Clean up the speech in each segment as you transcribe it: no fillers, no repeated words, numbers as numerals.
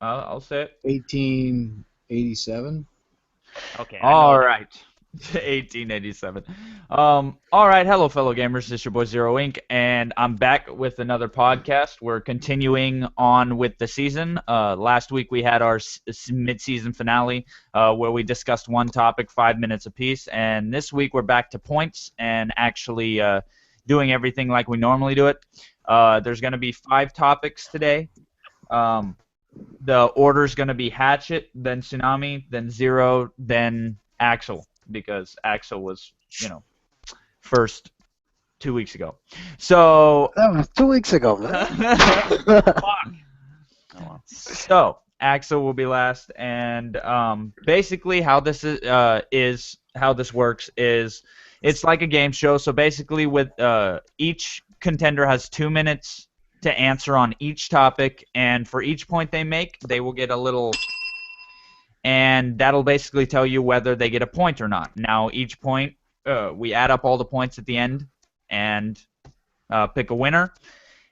I'll say it. 1887. Okay, I know All that. right. 1887. All right. Hello, fellow gamers. This is your boy Zero Inc. And I'm back with another podcast. We're continuing on with the season. Last week we had our mid-season finale where we discussed one topic, 5 minutes apiece. And this week we're back to points and actually doing everything like we normally do it. There's going to be 5 topics today. Um, the order's going to be Hatchet, then Tsunami, then Zero, then Axel, because Axel was, first 2 weeks ago. So, That was 2 weeks ago, man. fuck. Oh, well. So Axel will be last, and basically how is how this works is it's like a game show. So basically, with each contender has 2 minutes to answer on each topic, and for each point they make, they will get a little, and that'll basically tell you whether they get a point or not. Now, each point, we add up all the points at the end and pick a winner.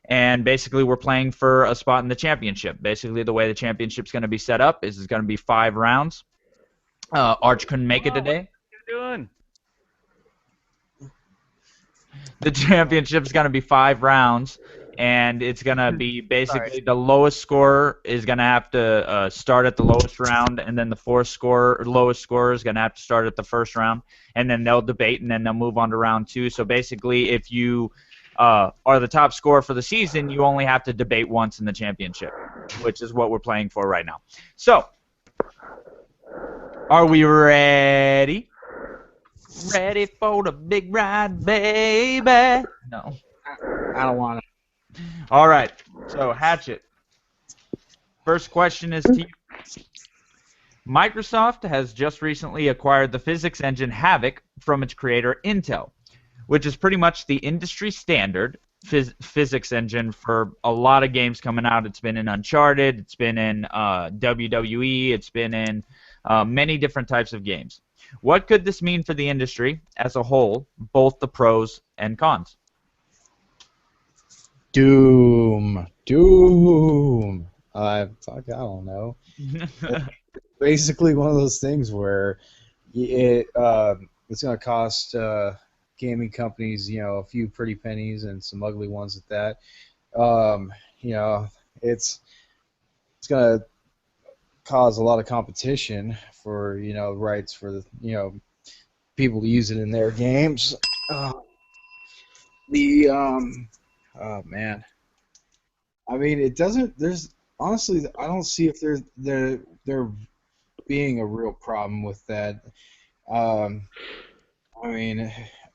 And basically, we're playing for a spot in the championship. Basically, the way the championship's going to be set up is it's going to be 5 rounds. Arch couldn't make it Whoa, what today. are you doing? The championship's going to be 5 rounds, and it's going to be basically the lowest scorer is going to have to start at the lowest round, and then the lowest scorer is going to have to start at the first round, and then they'll debate, and then they'll move on to round 2. So basically, if you are the top scorer for the season, you only have to debate once in the championship, which is what we're playing for right now. So, are we ready? Ready for the big ride, baby? No. I don't want All right. So, Hatchet. First question is to you. Microsoft has just recently acquired the physics engine Havok from its creator Intel, which is pretty much the industry standard physics engine for a lot of games coming out. It's been in Uncharted, it's been in WWE, it's been in many different types of games. What could this mean for the industry as a whole, both the pros and cons? Doom. Doom. Fuck, I don't know. Basically, one of those things where it's going to cost gaming companies, a few pretty pennies and some ugly ones at that. You know, it's going to cause a lot of competition for rights for the people to use it in their games. The Oh man, I mean it doesn't. There's honestly I don't see if there being a real problem with that. Um, I mean,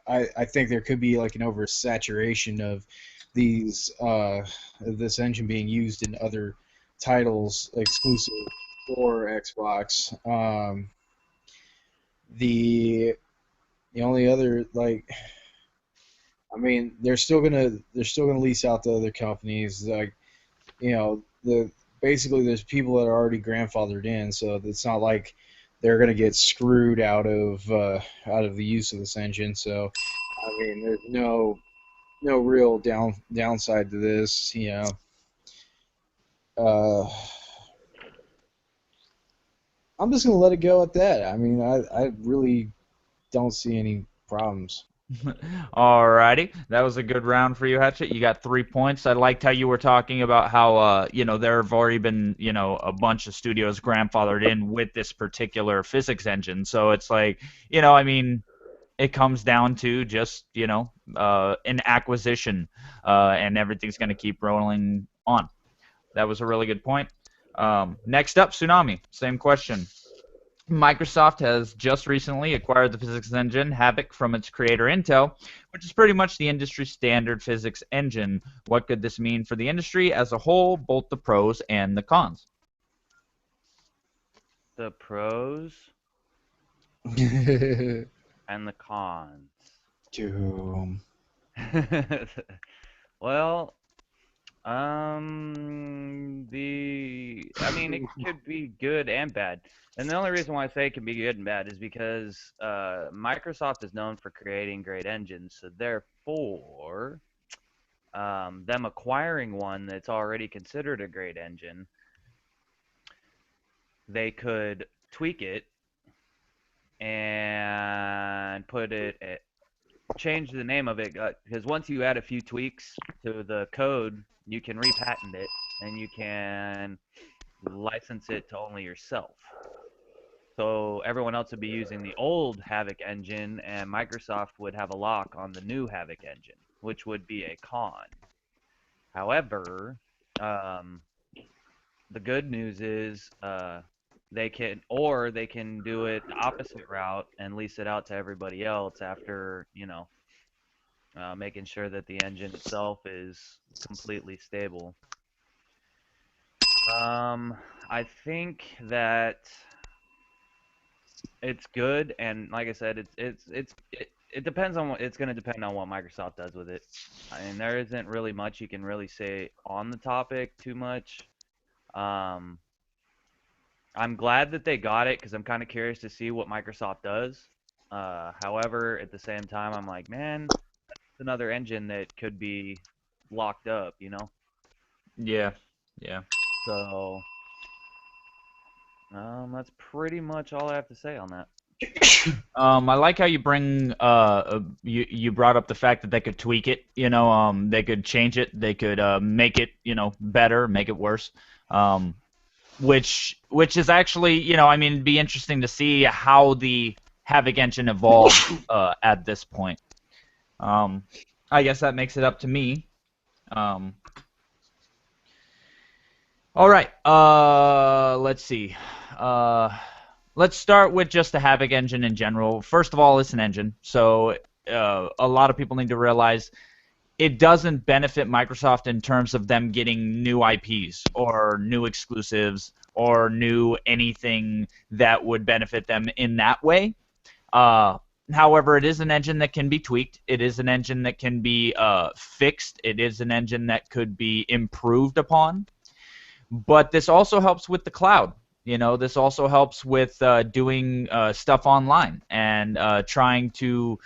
I think there could be like an oversaturation of this engine being used in other titles exclusive for Xbox. The the only other I mean, they're still gonna lease out to other companies. Like, basically there's people that are already grandfathered in, so it's not like they're gonna get screwed out of the use of this engine. So, I mean, there's no real downside to this. Uh, I'm just gonna let it go at that. I mean, I really don't see any problems. Alrighty, that was a good round for you, Hatchet. You got 3 points. I liked how you were talking about how, there have already been, a bunch of studios grandfathered in with this particular physics engine. So it's like, I mean, it comes down to just, an acquisition, and everything's going to keep rolling on. That was a really good point. Next up, Tsunami. Same question. Microsoft has just recently acquired the physics engine Havok from its creator Intel, which is pretty much the industry standard physics engine. What could this mean for the industry as a whole, both the pros and the cons? The pros and the cons. Doom. Well, I mean, it could be good and bad. And the only reason why I say it can be good and bad is because Microsoft is known for creating great engines. So therefore, them acquiring one that's already considered a great engine they could tweak it and change the name of it, because once you add a few tweaks to the code, you can repatent it and you can license it to only yourself. So everyone else would be using the old Havok engine, and Microsoft would have a lock on the new Havok engine, which would be a con. However, um, the good news is they can do it the opposite route and lease it out to everybody else after, making sure that the engine itself is completely stable. I think that it's good, and like I said, it depends on it's going to depend on what Microsoft does with it. I mean, there isn't really much you can really say on the topic too much. Um, I'm glad that they got it because I'm kind of curious to see what Microsoft does. However, at the same time, I'm like, man, it's another engine that could be locked up, Yeah. Yeah. So, that's pretty much all I have to say on that. I like how you bring you brought up the fact that they could tweak it, they could change it, they could make it, better, make it worse. Which is actually, I mean, it'd be interesting to see how the Havok engine evolves at this point. I guess that makes it up to me. All right. Let's see. Let's start with just the Havok engine in general. First of all, it's an engine, so a lot of people need to realize it doesn't benefit Microsoft in terms of them getting new IPs or new exclusives or new anything that would benefit them in that way. However, it is an engine that can be tweaked. It is an engine that can be fixed. It is an engine that could be improved upon. But this also helps with the cloud. This also helps with doing stuff online and trying to,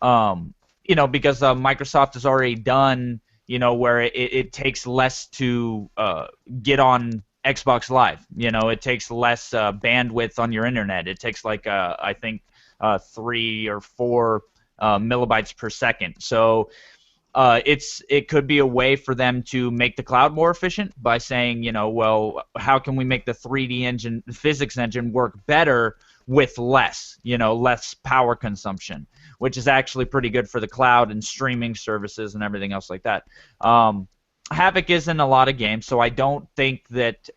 because Microsoft has already done, where it takes less to get on Xbox Live. It takes less bandwidth on your internet. It takes like, I think, 3 or 4 millibytes per second. So it could be a way for them to make the cloud more efficient by saying, well, how can we make the 3D engine, the physics engine, work better with less, less power consumption, which is actually pretty good for the cloud and streaming services and everything else like that. Havok is in a lot of games, so I don't think that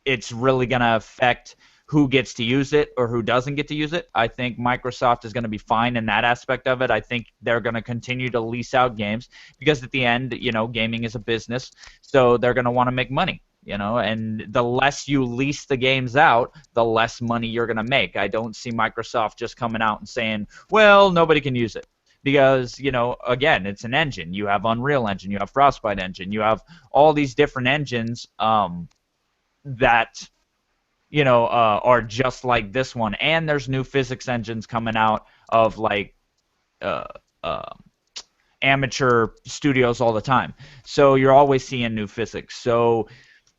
it's really going to affect who gets to use it or who doesn't get to use it. I think Microsoft is going to be fine in that aspect of it. I think they're going to continue to lease out games because at the end, gaming is a business, so they're going to want to make money, and the less you lease the games out, the less money you're going to make. I don't see Microsoft just coming out and saying, well, nobody can use it. Because, again, it's an engine. You have Unreal Engine, you have Frostbite Engine, you have all these different engines that are just like this one, and there's new physics engines coming out of like amateur studios all the time. So you're always seeing new physics. So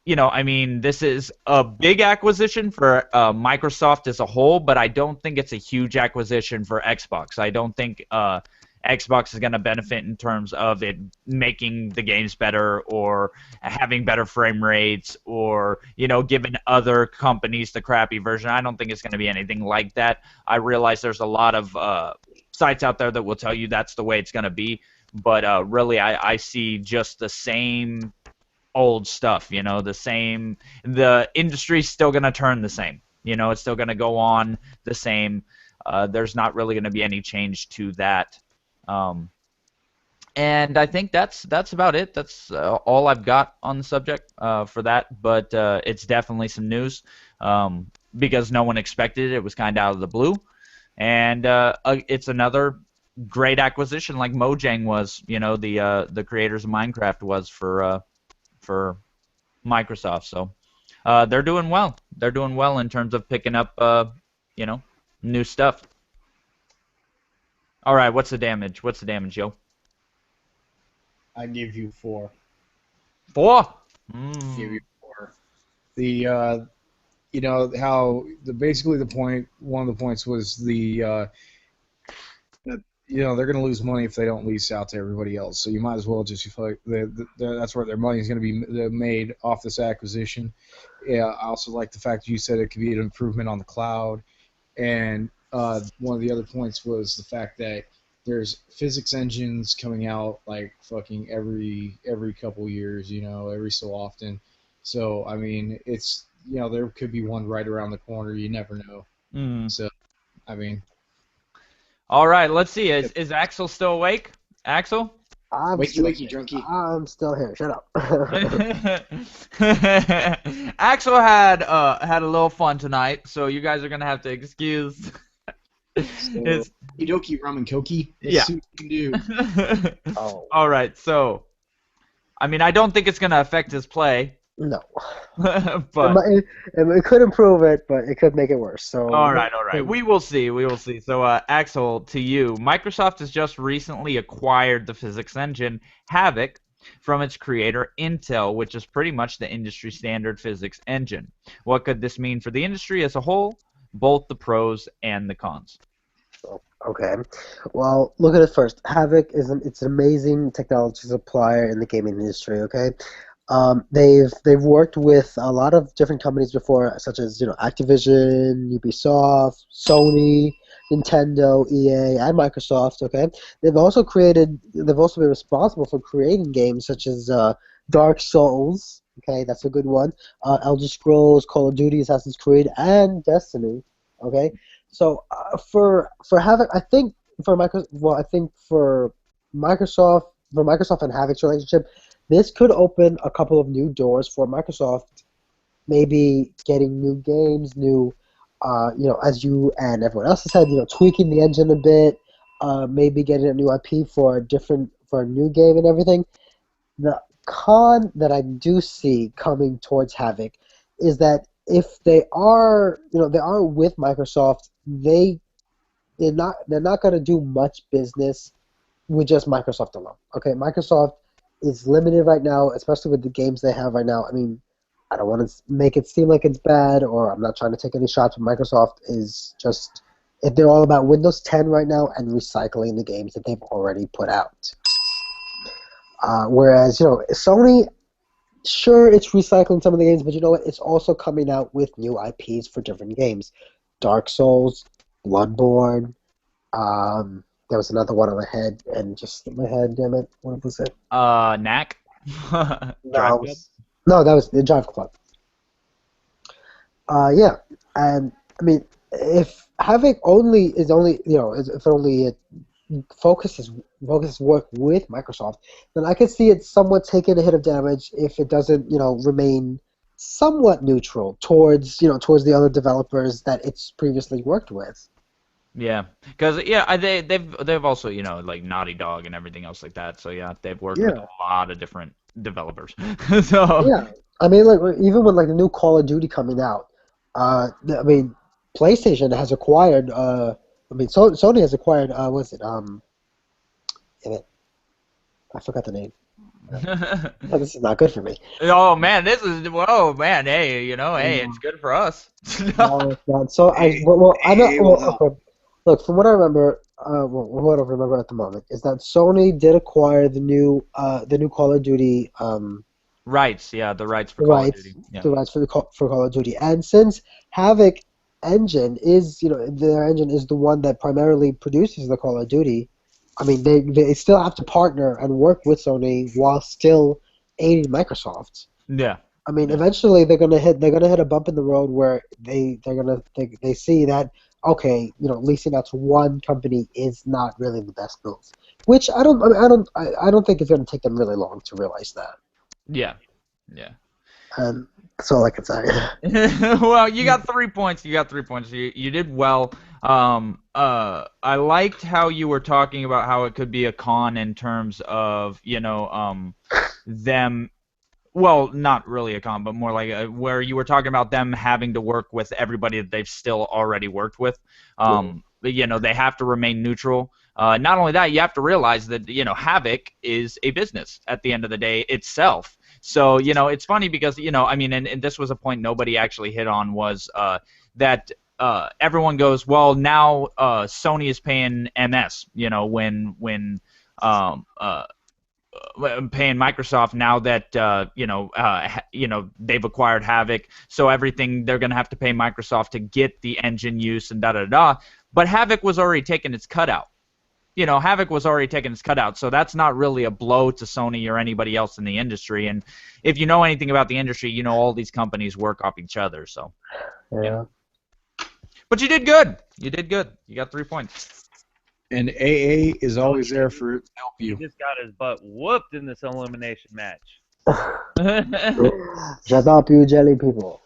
I mean, this is a big acquisition for Microsoft as a whole, but I don't think it's a huge acquisition for Xbox. I don't think Xbox is going to benefit in terms of it making the games better or having better frame rates or, giving other companies the crappy version. I don't think it's going to be anything like that. I realize there's a lot of sites out there that will tell you that's the way it's going to be, but really I see just the same old stuff, the industry's still going to turn the same. It's still going to go on the same. There's not really going to be any change to that. And I think that's about it. That's all I've got on the subject for that. But it's definitely some news because no one expected it. It was kind of out of the blue, and it's another great acquisition, like Mojang was. The creators of Minecraft was for Microsoft. So they're doing well. They're doing well in terms of picking up new stuff. All right, what's the damage? What's the damage, yo? I give you 4. 4? Give you 4. The you know how basically one of the points was that, you know, they're going to lose money if they don't lease out to everybody else. So you might as well just that's where their money is going to be made off this acquisition. Yeah, I also like the fact you said it could be an improvement on the cloud. And one of the other points was the fact that there's physics engines coming out like fucking every couple years, you know, every so often. So I mean, it's, you know, there could be one right around the corner. You never know. Mm. So I mean, All right, let's see. Is Axel still awake? Axel? I'm wakey still wakey here. drunkie. I'm still here. Shut up. Axel had a little fun tonight, so you guys are gonna have to excuse his. Idoki Ramen Koki. Yeah. See what you can do. Oh All right, so I mean, I don't think it's gonna affect his play, no. but It could improve it, but it could make it worse. So all right. We will see. So, Axel, to you, Microsoft has just recently acquired the physics engine Havok from its creator Intel, which is pretty much the industry standard physics engine. What could this mean for the industry as a whole? Both the pros and the cons. Okay. Well, look at it first. Havok it's an amazing technology supplier in the gaming industry. Okay. They've worked with a lot of different companies before, such as Activision, Ubisoft, Sony, Nintendo, EA, and Microsoft. Okay, they've also been responsible for creating games such as Dark Souls. Okay, that's a good one. Elder Scrolls, Call of Duty, Assassin's Creed, and Destiny. Okay, so for Havok, I think for Microsoft and Havok's relationship, this could open a couple of new doors for Microsoft, maybe getting new games, as you and everyone else has said, tweaking the engine a bit, maybe getting a new IP for a new game and everything. The con that I do see coming towards Havok is that if they are with Microsoft, they're not going to do much business with just Microsoft alone. Okay, Microsoft is limited right now, especially with the games they have right now. I mean, I don't want to make it seem like it's bad, or I'm not trying to take any shots, but Microsoft is just, if they're all about Windows 10 right now and recycling the games that they've already put out. Whereas, Sony, sure, it's recycling some of the games, but you know what? It's also coming out with new IPs for different games. Dark Souls, Bloodborne, there was another one on my head, and just in my head, damn it, what was it? Knack? Drive Club? No, that was the Drive Club. Yeah, and I mean, if Havok it focuses work with Microsoft, then I could see it somewhat taking a hit of damage if it doesn't, remain somewhat neutral towards the other developers that it's previously worked with. Yeah, because they've also like Naughty Dog and everything else like that. So yeah, they've worked with a lot of different developers. So yeah, I mean, like even with like the new Call of Duty coming out, I mean, PlayStation has acquired. Sony has acquired. What's it? Damn it, I forgot the name. This is not good for me. Oh man, hey, hey, it's good for us. No, it's not. So I know. Okay. Look, from what I remember, what I remember at the moment is that Sony did acquire the new Call of Duty rights. Yeah, the rights for Call of Duty. Yeah. The rights for Call of Duty, and since Havok engine is their engine is the one that primarily produces the Call of Duty. I mean, they still have to partner and work with Sony while still aiding Microsoft. Yeah. I mean, eventually they're gonna hit a bump in the road where they see that, okay, leasing out to one company is not really the best move. Which I don't think it's gonna take them really long to realize that. Yeah. Yeah. And that's all I can say. Well, you got 3 points. You did well. I liked how you were talking about how it could be a con in terms of them. Well, not really a con, but more like where you were talking about them having to work with everybody that they've still already worked with. But, they have to remain neutral. Not only that, you have to realize that Havok is a business at the end of the day itself. So, it's funny because, I mean, and this was a point nobody actually hit on was that everyone goes, well, now Sony is paying MS, when paying Microsoft now that they've acquired Havok, so everything they're going to have to pay Microsoft to get the engine use and da da da. But Havok was already taking its cutout. Havok was already taking its cutout, so that's not really a blow to Sony or anybody else in the industry. And if you know anything about the industry, all these companies work off each other. So, Yeah. But you did good. You did good. You got 3 points. And AA is always there to help He you. just got his butt whooped in this elimination match. Shut up, you jelly people.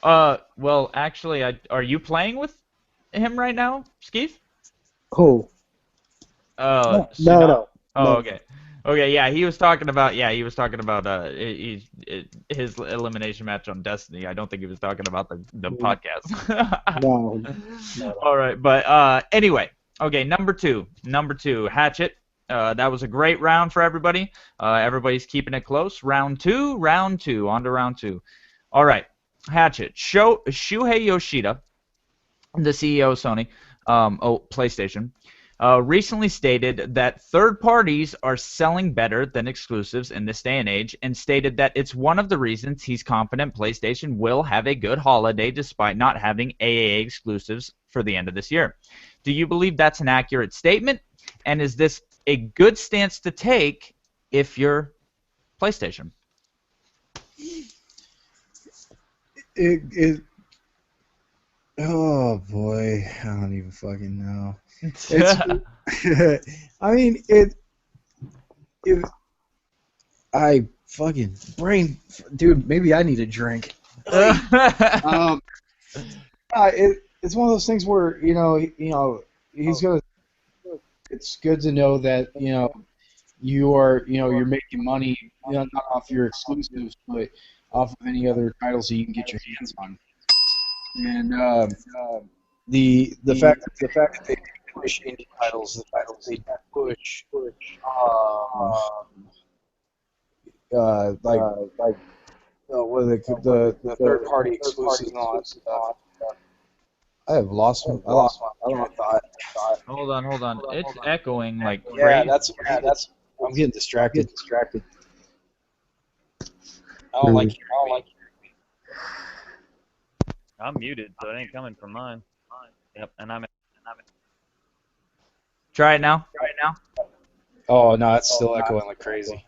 Well, actually, are you playing with him right now, Skeef? Who? No. Oh, okay. Okay, yeah, he was talking about his elimination match on Destiny. I don't think he was talking about the podcast. No. All right, but anyway, okay, number two, Hatchet. That was a great round for everybody. Everybody's keeping it close. Round two, on to round two. All right, Hatchet. Shuhei Yoshida, the CEO of Sony, PlayStation, recently stated that third parties are selling better than exclusives in this day and age, and stated that it's one of the reasons he's confident PlayStation will have a good holiday despite not having AAA exclusives for the end of this year. Do you believe that's an accurate statement? And is this a good stance to take if you're PlayStation? Oh boy, I don't even fucking know. I mean, I fucking brain, dude. Maybe I need a drink. It's one of those things where he's gonna. It's good to know that you're making money, not off your exclusives, but off of any other titles that you can get your hands on. And the fact that they push indie titles, the fact that they push what are the third party exclusives and all that stuff. I lost my thought. Hold on. It's echoing like Yeah, crazy. that's. I'm getting distracted. I don't like it. I'm muted, so it ain't coming from mine. Yep, and I'm. Try it now. Oh no, it's still echoing like crazy.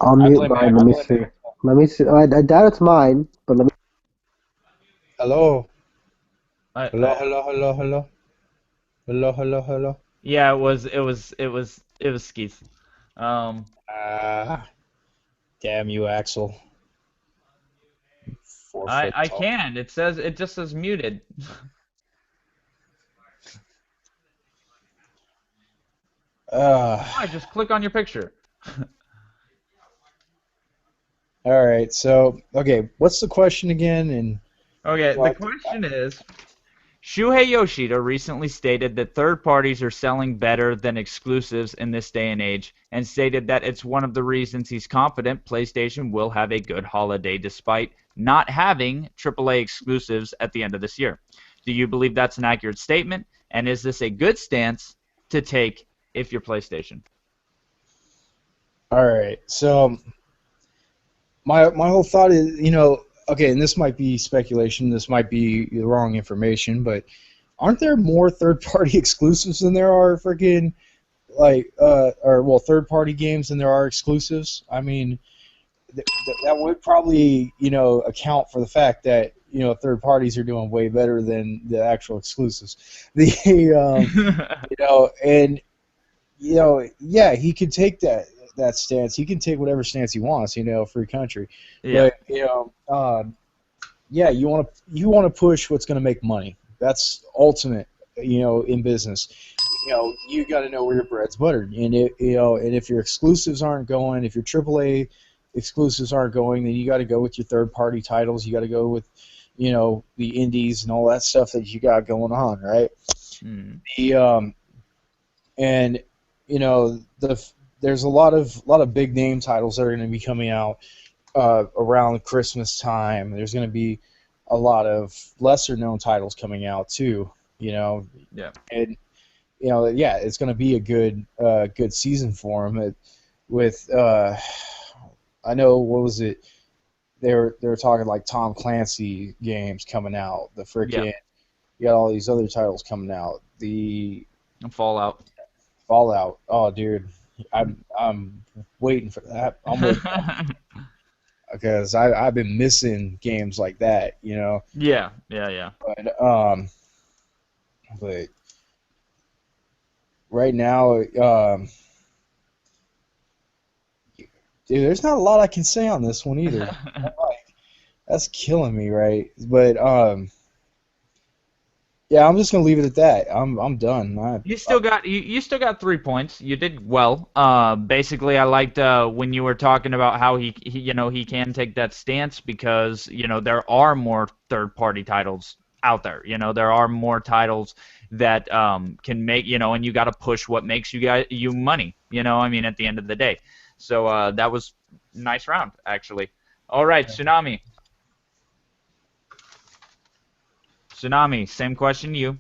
I'll mute mine. Let me see. I doubt it's mine, but let me. Hello. I- Hello. Yeah, it was Skeeth. Damn you, Axel. I can't. It just says muted. I just click on your picture. All right. So, okay, what's the question again? And Okay, the question is, Shuhei Yoshida recently stated that third parties are selling better than exclusives in this day and age, and stated that it's one of the reasons he's confident PlayStation will have a good holiday despite not having AAA exclusives at the end of this year. Do you believe that's an accurate statement, and is this a good stance to take if you're PlayStation? all right. So, my whole thought is, okay, and this might be speculation, this might be the wrong information, but aren't there more third-party exclusives than there are freaking third-party games than there are exclusives? I mean, that would probably account for the fact that third parties are doing way better than the actual exclusives. Yeah, he could take that stance. He can take whatever stance he wants. Free country. Yeah. But yeah, you want to push what's going to make money. That's ultimate. In business. You got to know where your bread's buttered. And if your exclusives aren't going, if your AAA exclusives aren't going, then you got to go with your third-party titles. You got to go with the indies and all that stuff that you got going on, right? Mm. And the there's a lot of big name titles that are going to be coming out around Christmas time. There's going to be a lot of lesser known titles coming out too. You know, Yeah. and yeah, it's going to be a good season for them. With I know, what was it? They were talking like Tom Clancy games coming out. The Yeah. freaking You got all these other titles coming out. The Fallout. Fallout. Oh, dude, I'm waiting for that. I'm waiting because I've been missing games like that. Yeah. Yeah. Yeah. But right now, dude, there's not a lot I can say on this one either. Like, that's killing me, right? But yeah, I'm just gonna leave it at that. I'm done. You still got 3 points. You did well. Basically, I liked when you were talking about how he can take that stance because there are more third-party titles out there. There are more titles that can make and you got to push what makes you money. I mean, at the end of the day. So that was a nice round actually. All right, Tsunami. Tsunami, same question to you.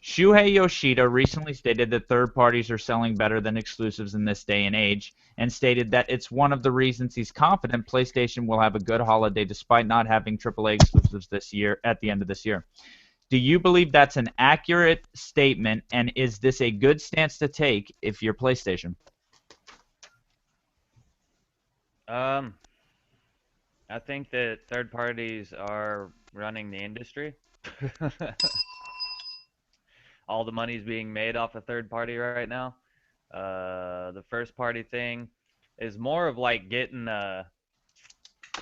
Shuhei Yoshida recently stated that third parties are selling better than exclusives in this day and age, and stated that it's one of the reasons he's confident PlayStation will have a good holiday despite not having AAA exclusives this year at the end of this year. Do you believe that's an accurate statement, and is this a good stance to take if you're PlayStation? I think that third parties are running the industry. All the money's being made off a third party right now. The first party thing is more of like getting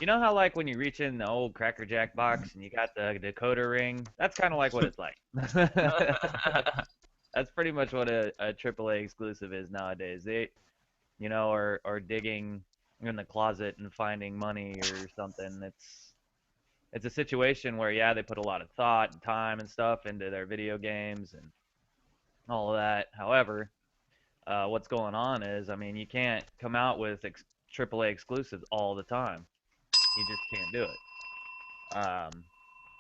you know how like when you reach in the old Cracker Jack box and you got the decoder ring? That's kind of like what it's like. That's pretty much what a AAA exclusive is nowadays. They, are digging in the closet and finding money or something. It's a situation where yeah, they put a lot of thought and time and stuff into their video games and all of that. However, what's going on is, I mean, you can't come out with AAA exclusives all the time. You just can't do it.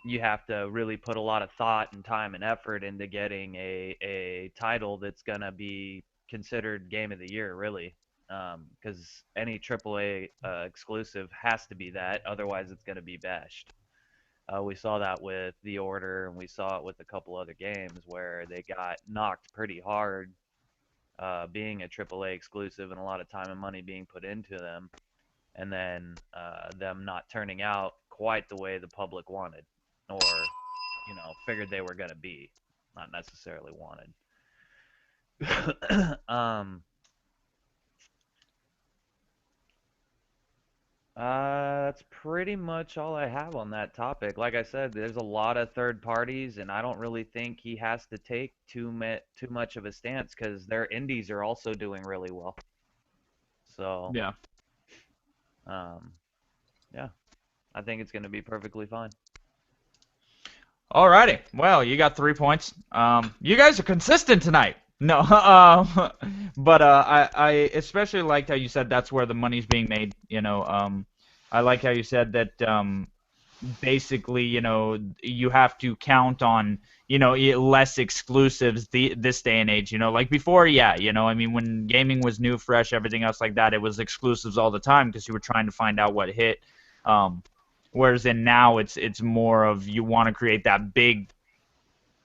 You have to really put a lot of thought and time and effort into getting a title that's gonna be considered game of the year, really. Because any AAA exclusive has to be that, otherwise it's gonna be bashed. We saw that with The Order, and we saw it with a couple other games where they got knocked pretty hard, being a AAA exclusive and a lot of time and money being put into them, and then them not turning out quite the way the public wanted, or figured they were gonna be, not necessarily wanted. That's pretty much all I have on that topic. Like I said, there's a lot of third parties, and I don't really think he has to take too much of a stance because their indies are also doing really well. So, Yeah. yeah, I think it's going to be perfectly fine. Alrighty. Well, you got 3 points. You guys are consistent tonight. No, but I especially liked how you said that's where the money's being made. I like how you said that basically, you have to count on, less exclusives this day and age. Like before, yeah, I mean, when gaming was new, fresh, everything else like that, it was exclusives all the time because you were trying to find out what hit. Whereas in now, it's more of you want to create that big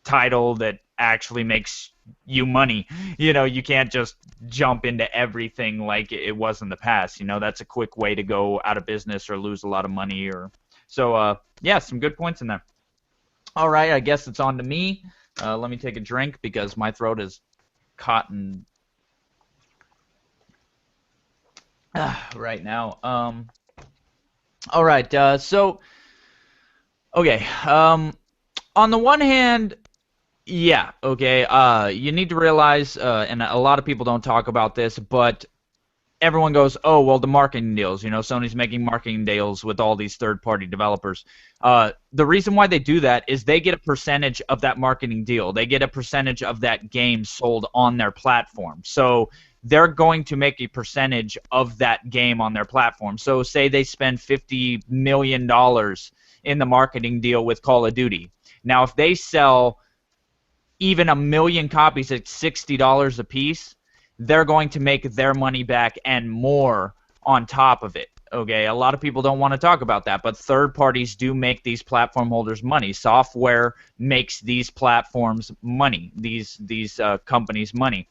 title that actually makes you money. You can't just jump into everything like it was in the past. That's a quick way to go out of business or lose a lot of money. So yeah, some good points in there. All right, I guess it's on to me. Let me take a drink because my throat is caught in right now. All right, so okay. On the one hand, yeah, okay. You need to realize, and a lot of people don't talk about this, but everyone goes, "Oh, well, the marketing deals. Sony's making marketing deals with all these third-party developers." The reason why they do that is they get a percentage of that marketing deal. They get a percentage of that game sold on their platform. So they're going to make a percentage of that game on their platform. So say they spend $50 million in the marketing deal with Call of Duty. Now, if they sell even 1 million copies at $60 a piece, they're going to make their money back and more on top of it. Okay, a lot of people don't want to talk about that, but third parties do make these platform holders money. Software makes these platforms money, these companies money,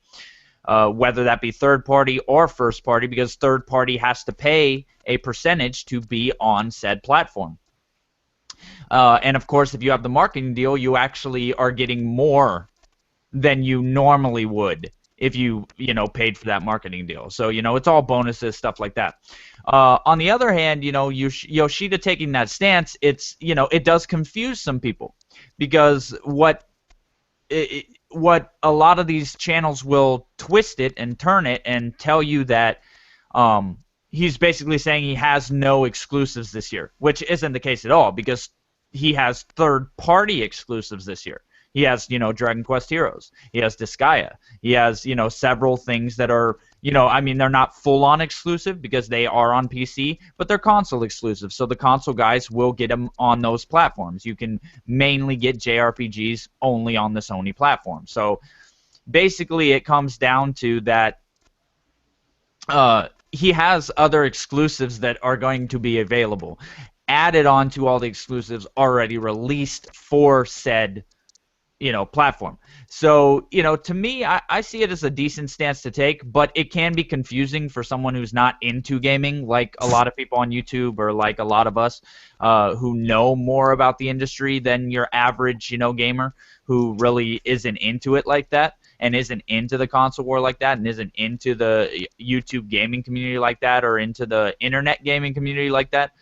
whether that be third party or first party, because third party has to pay a percentage to be on said platform. And of course, if you have the marketing deal, you actually are getting more than you normally would if you paid for that marketing deal. So it's all bonuses, stuff like that. On the other hand, Yoshida taking that stance, it does confuse some people, because what a lot of these channels will twist it and turn it and tell you that he's basically saying he has no exclusives this year, which isn't the case at all, because he has third-party exclusives this year. He has, Dragon Quest Heroes. He has Disgaea. He has, several things that are, they're not full-on exclusive because they are on PC, but they're console exclusive. So the console guys will get them on those platforms. You can mainly get JRPGs only on the Sony platform. So basically, it comes down to that he has other exclusives that are going to be available, added on to all the exclusives already released for said platform. So, to me, I see it as a decent stance to take, but it can be confusing for someone who's not into gaming, like a lot of people on YouTube, or like a lot of us who know more about the industry than your average, gamer who really isn't into it like that, and isn't into the console war like that, and isn't into the YouTube gaming community like that, or into the internet gaming community like that.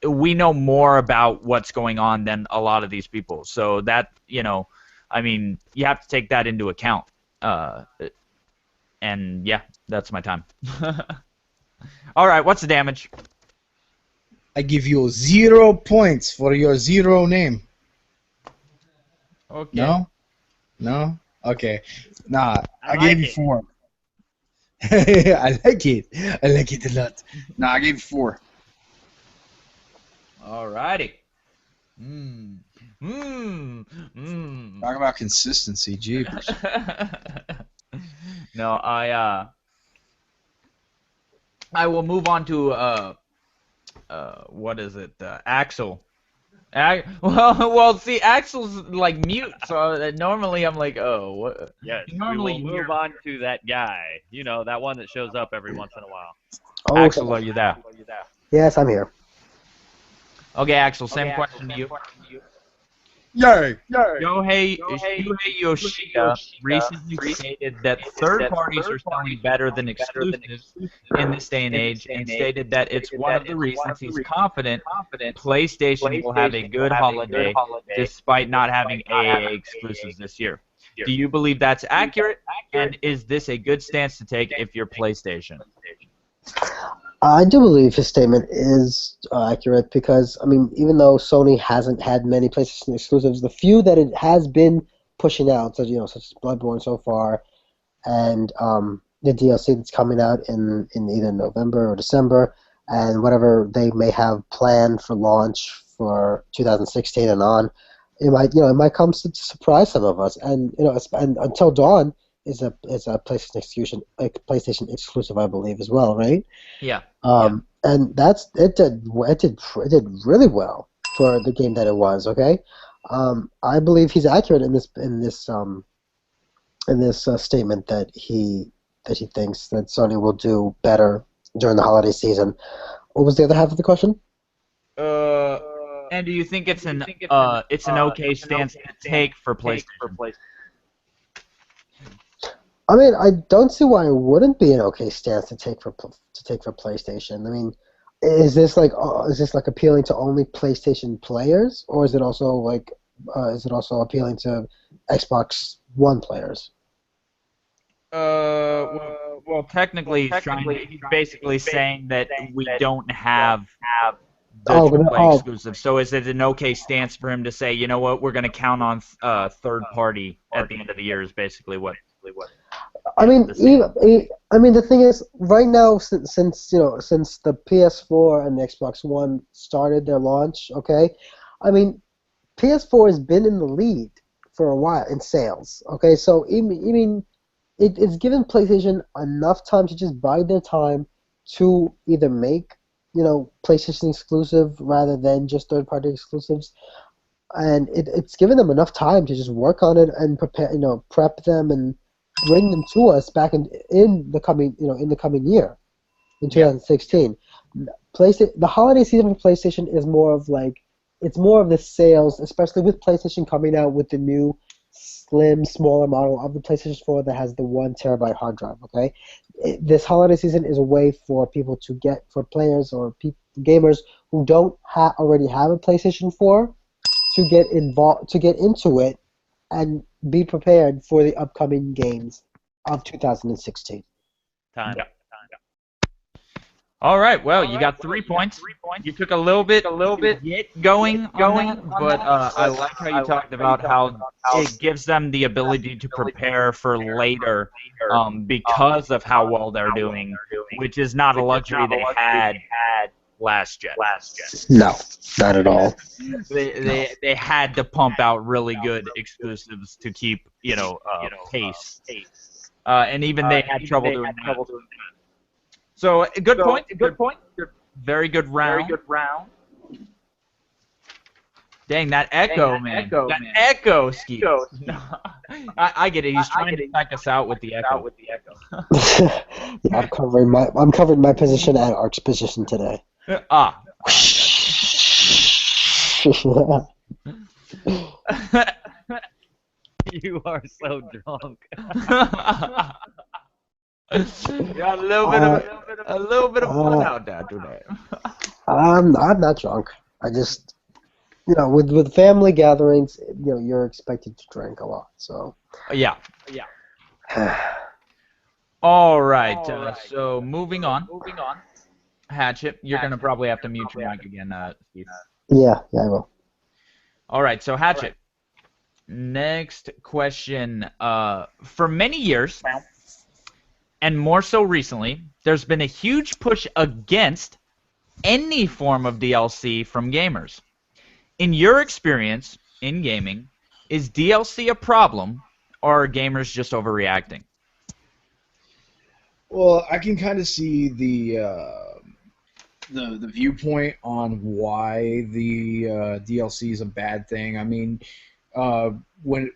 We know more about what's going on than a lot of these people. So that, you have to take that into account. And yeah, that's my time. All right, what's the damage? I give you 0 points for your 0 name. Okay. No? No? Okay. Nah, I gave you 4. I like it. I like it a lot. Nah, I gave you 4. Alrighty. Talk about consistency, jeepers. No, I will move on to what is it? Axel. Well, see, Axel's like mute, so normally I'm like, oh, what? Yes, Normally we will move on to that guy. That one that shows up every once in a while. Oh, Axel, are you there? yes, I'm here. Okay, Axel, same question to you. Yay! Shuhei Yoshida recently stated that third parties are selling better than exclusives in this day and age, and stated that it's one of the reasons he's confident PlayStation will have a good holiday despite not having AAA exclusives this year. Do you believe that's accurate, and is this a good stance to take if you're PlayStation? I do believe his statement is accurate because, even though Sony hasn't had many PlayStation exclusives, the few that it has been pushing out, such as Bloodborne so far, and the DLC that's coming out in either November or December, and whatever they may have planned for launch for 2016 and on, it might come to surprise some of us. And and Until Dawn is a PlayStation exclusive, I believe, as well, right? Yeah. And it did really well for the game that it was. Okay, I believe he's accurate in this statement that he thinks that Sony will do better during the holiday season. What was the other half of the question? And do you think it's an okay stance to take for PlayStation? I don't see why it wouldn't be an okay stance to take for PlayStation. Is this like appealing to only PlayStation players, or is it also appealing to Xbox One players? Well, technically, he's basically saying that we don't have the AAA exclusive. So is it an okay stance for him to say, you know what, we're going to count on third party at the end of the year? Is basically what? I mean, the same. the thing is, right now, since the PS4 and the Xbox One started their launch, okay, I mean, PS4 has been in the lead for a while in sales, okay, so it's given PlayStation enough time to just bide their time to either make, PlayStation exclusive rather than just third-party exclusives, and it's given them enough time to just work on it and prepare, prep them and bring them to us back in the coming, in the coming year, in Yeah. 2016. The holiday season for PlayStation is more of like, it's more of the sales, especially with PlayStation coming out with the new slim, smaller model of the PlayStation 4 that has the 1 terabyte hard drive. Okay, this holiday season is a way for people to get, for players or gamers who don't already have a PlayStation 4 to get involved, to get into it, and be prepared for the upcoming games of 2016. Time. Yeah. All right. Well, you got 3 points. You took a little bit to get going on that, but I like how you talked about how it gives them the ability to prepare for later, because of how well they're doing, which is not a luxury they had last gen. No, not at all. They had to pump out really good exclusives to keep pace, and even they had trouble doing that. So good point. Very good round. Dang, that echo, man. That echo, Ski. I get it. He's trying to psych us out with the echo. Yeah, I'm covering my position and Ark's position today. Ah. You are so drunk. Got a little bit of fun out there today. I'm not drunk. I just, with family gatherings, you're expected to drink a lot. So. Yeah. All right. So moving on. Hatchet, you're gonna probably have to mute your mic again, Steve. Yeah, I will. All right. So Hatchet. Next question. For many years, and more so recently, there's been a huge push against any form of DLC from gamers. In your experience in gaming, is DLC a problem, or are gamers just overreacting? Well, I can kind of see the viewpoint on why the DLC is a bad thing. I mean, when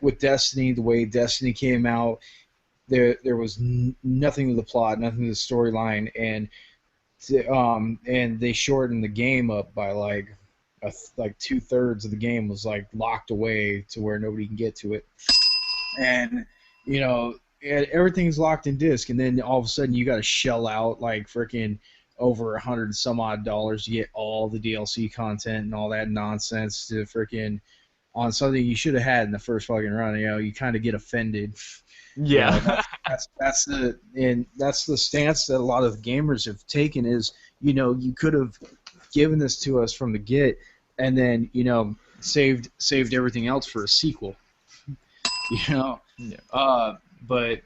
with Destiny, the way Destiny came out, there was nothing to the plot, nothing to the storyline, and they shortened the game up by like 2/3 of the game was locked away to where nobody can get to it, and everything's locked in disc, and then all of a sudden you got to shell out freaking over $100 some odd to get all the DLC content and all that nonsense to freaking on something you should have had in the first fucking run. You kind of get offended. Yeah. That's the stance that a lot of gamers have taken is, you could have given this to us from the get and then, saved everything else for a sequel. Yeah. But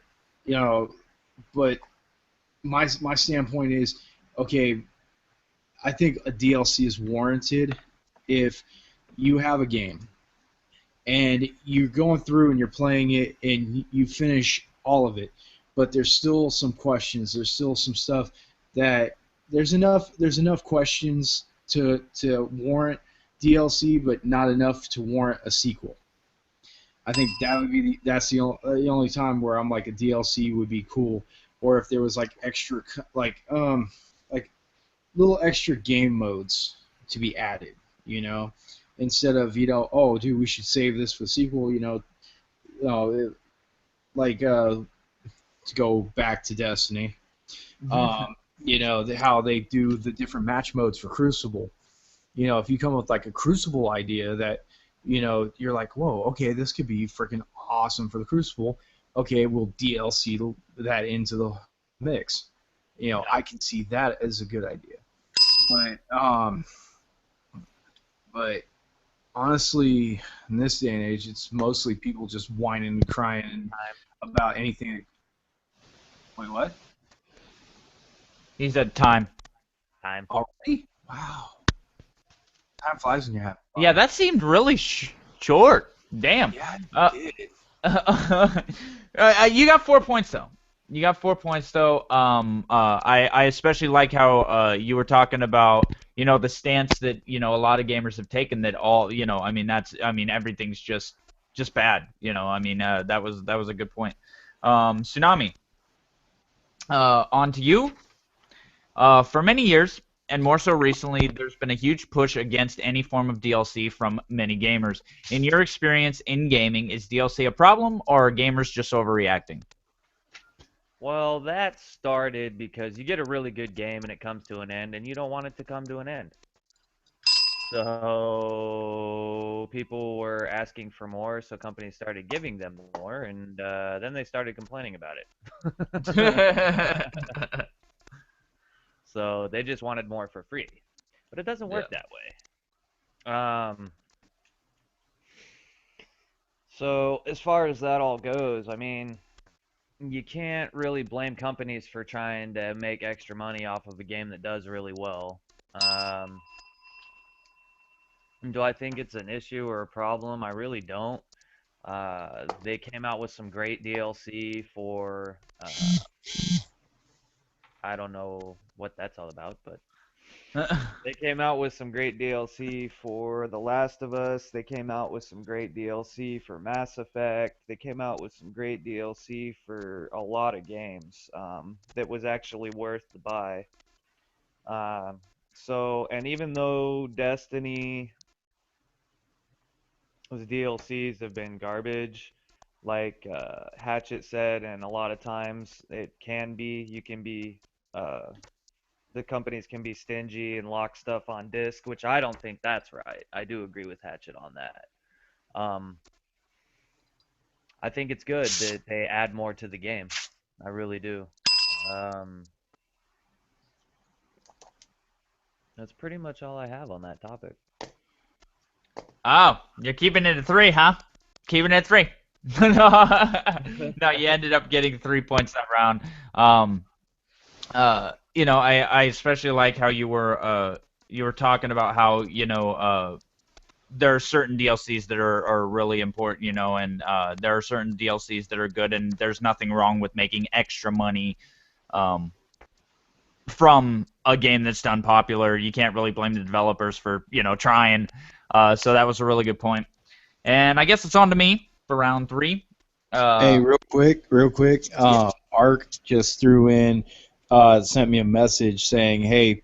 my standpoint is, okay, I think a DLC is warranted if you have a game and you're going through and you're playing it and you finish all of it, but there's still some questions, there's still some stuff that there's enough questions to warrant DLC, but not enough to warrant a sequel. I think that's the only time where I'm like a DLC would be cool, or if there was extra little extra game modes to be added, instead of oh dude, we should save this for the sequel, to go back to Destiny, how they do the different match modes for Crucible. If you come up with a Crucible idea that you're like, whoa, okay, this could be freaking awesome for the Crucible. Okay, we'll DLC that into the mix. I can see that as a good idea. But honestly, in this day and age, it's mostly people just whining and crying about anything Wait, what? He said time. Time. Already? Wow. Time flies when you're having fun. Yeah, that seemed really short. Damn. Yeah, Uh, you did. You got 4 points though. You got 4 points though. I especially like how you were talking about, the stance that, a lot of gamers have taken that all, everything's just bad. That was a good point. Tsunami. On to you. For many years, and more so recently, there's been a huge push against any form of DLC from many gamers. In your experience in gaming, is DLC a problem, or are gamers just overreacting? Well, that started because you get a really good game and it comes to an end, and you don't want it to come to an end. So people were asking for more, so companies started giving them more, and then they started complaining about it. So they just wanted more for free. But it doesn't work that way. So as far as that all goes, I mean, you can't really blame companies for trying to make extra money off of a game that does really well. Do I think it's an issue or a problem? I really don't. They came out with some great DLC for I don't know what that's all about, but they came out with some great DLC for The Last of Us. They came out with some great DLC for Mass Effect. They came out with some great DLC for a lot of games that was actually worth the buy. And even though Destiny's DLCs have been garbage, like Hatchet said, and a lot of times it can be, the companies can be stingy and lock stuff on disc, which I don't think that's right. I do agree with Hatchet on that. I think it's good that they add more to the game. I really do. That's pretty much all I have on that topic. Oh, you're keeping it at 3, huh? Keeping it at 3. No, you ended up getting 3 points that round. I especially like how you were talking about how there are certain DLCs that are really important, and there are certain DLCs that are good, and there's nothing wrong with making extra money from a game that's done popular. You can't really blame the developers for trying. So that was a really good point. And I guess it's on to me for round 3. Hey, real quick, Ark just threw in, sent me a message saying, "Hey,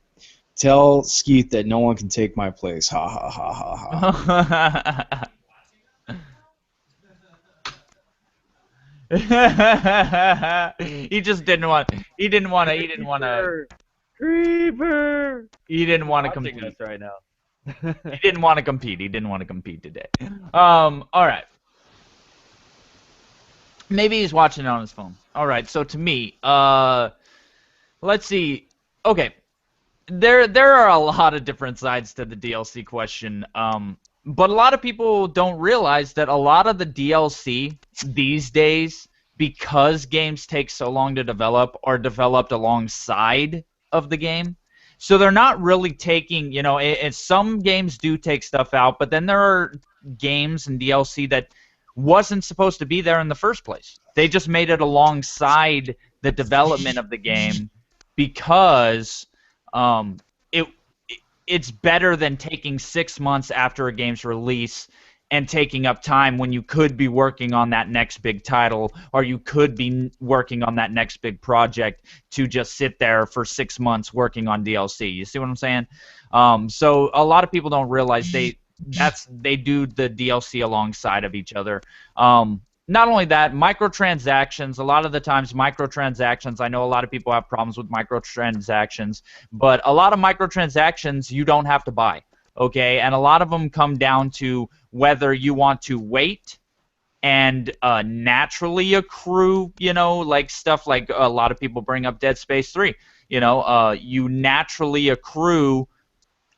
tell Skeet that no one can take my place." Ha ha ha ha ha. He just didn't want. He didn't want to. Creeper. He didn't want to Watching compete us right now. He didn't want to compete. He didn't want to compete today. All right. Maybe he's watching it on his phone. All right. So to me, let's see. Okay. There are a lot of different sides to the DLC question. But a lot of people don't realize that a lot of the DLC these days, because games take so long to develop, are developed alongside of the game. So they're not really taking, some games do take stuff out, but then there are games and DLC that wasn't supposed to be there in the first place. They just made it alongside the development of the game because it's better than taking 6 months after a game's release and taking up time when you could be working on that next big title, or you could be working on that next big project, to just sit there for 6 months working on DLC. You see what I'm saying? So a lot of people don't realize they do the DLC alongside of each other. Not only that, microtransactions, a lot of the times microtransactions, I know a lot of people have problems with microtransactions, but a lot of microtransactions you don't have to buy. Okay, and a lot of them come down to whether you want to wait and naturally accrue, like stuff like a lot of people bring up Dead Space 3. You naturally accrue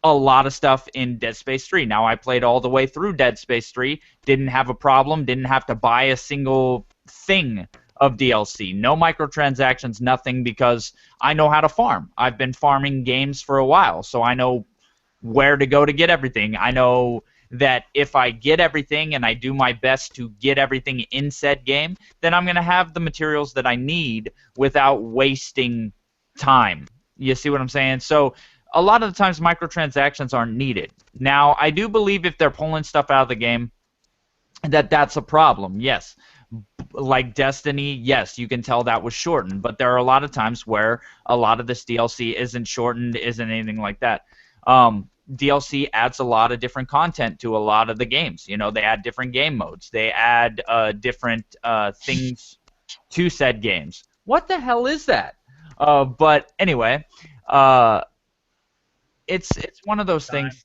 a lot of stuff in Dead Space 3. Now, I played all the way through Dead Space 3, didn't have a problem, didn't have to buy a single thing of DLC. No microtransactions, nothing, because I know how to farm. I've been farming games for a while, so I know where to go to get everything. I know that if I get everything and I do my best to get everything in said game, then I'm going to have the materials that I need without wasting time. You see what I'm saying? So a lot of the times microtransactions aren't needed. Now, I do believe if they're pulling stuff out of the game, that's a problem, yes. Like Destiny, yes, you can tell that was shortened, but there are a lot of times where a lot of this DLC isn't shortened, isn't anything like that. DLC adds a lot of different content to a lot of the games. You know, they add different game modes. They add different things to said games. What the hell is that? But anyway, it's one of those things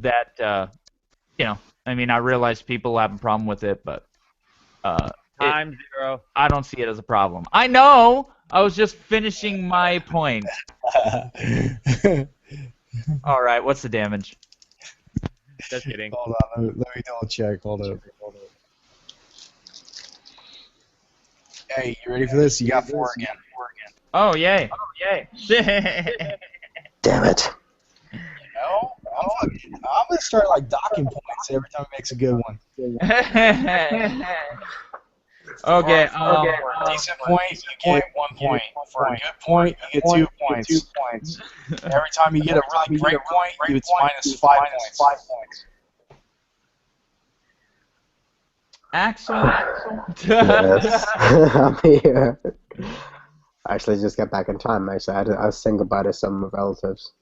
that you know. I mean, I realize people have a problem with it, but Time zero. I don't see it as a problem. I know. I was just finishing my point. All right, what's the damage? Just kidding. Hold on, let me double check. Hold up. Hey, you ready for this? You got 4 again. Oh, yay. Damn it. No, I'm gonna start like docking points every time he makes a good one. Okay. For a decent point, you get 1 point. For a good point, you get 2 points. Every time you get a really great point, it's minus 5 points. Axel. Yes. I'm here. Actually, just got back in time. Actually, I was saying goodbye to some relatives.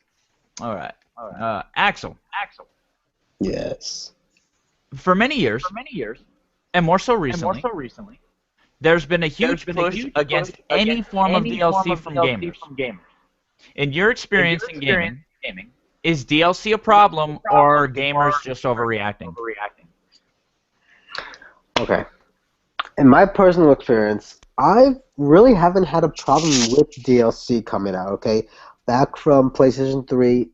All right. Axel. Yes. For many years, and more so recently, there's been a huge push against any form of DLC from gamers. In your experience in gaming, is DLC a problem or are gamers just overreacting? Okay. In my personal experience, I really haven't had a problem with DLC coming out, okay? Back from PlayStation 3,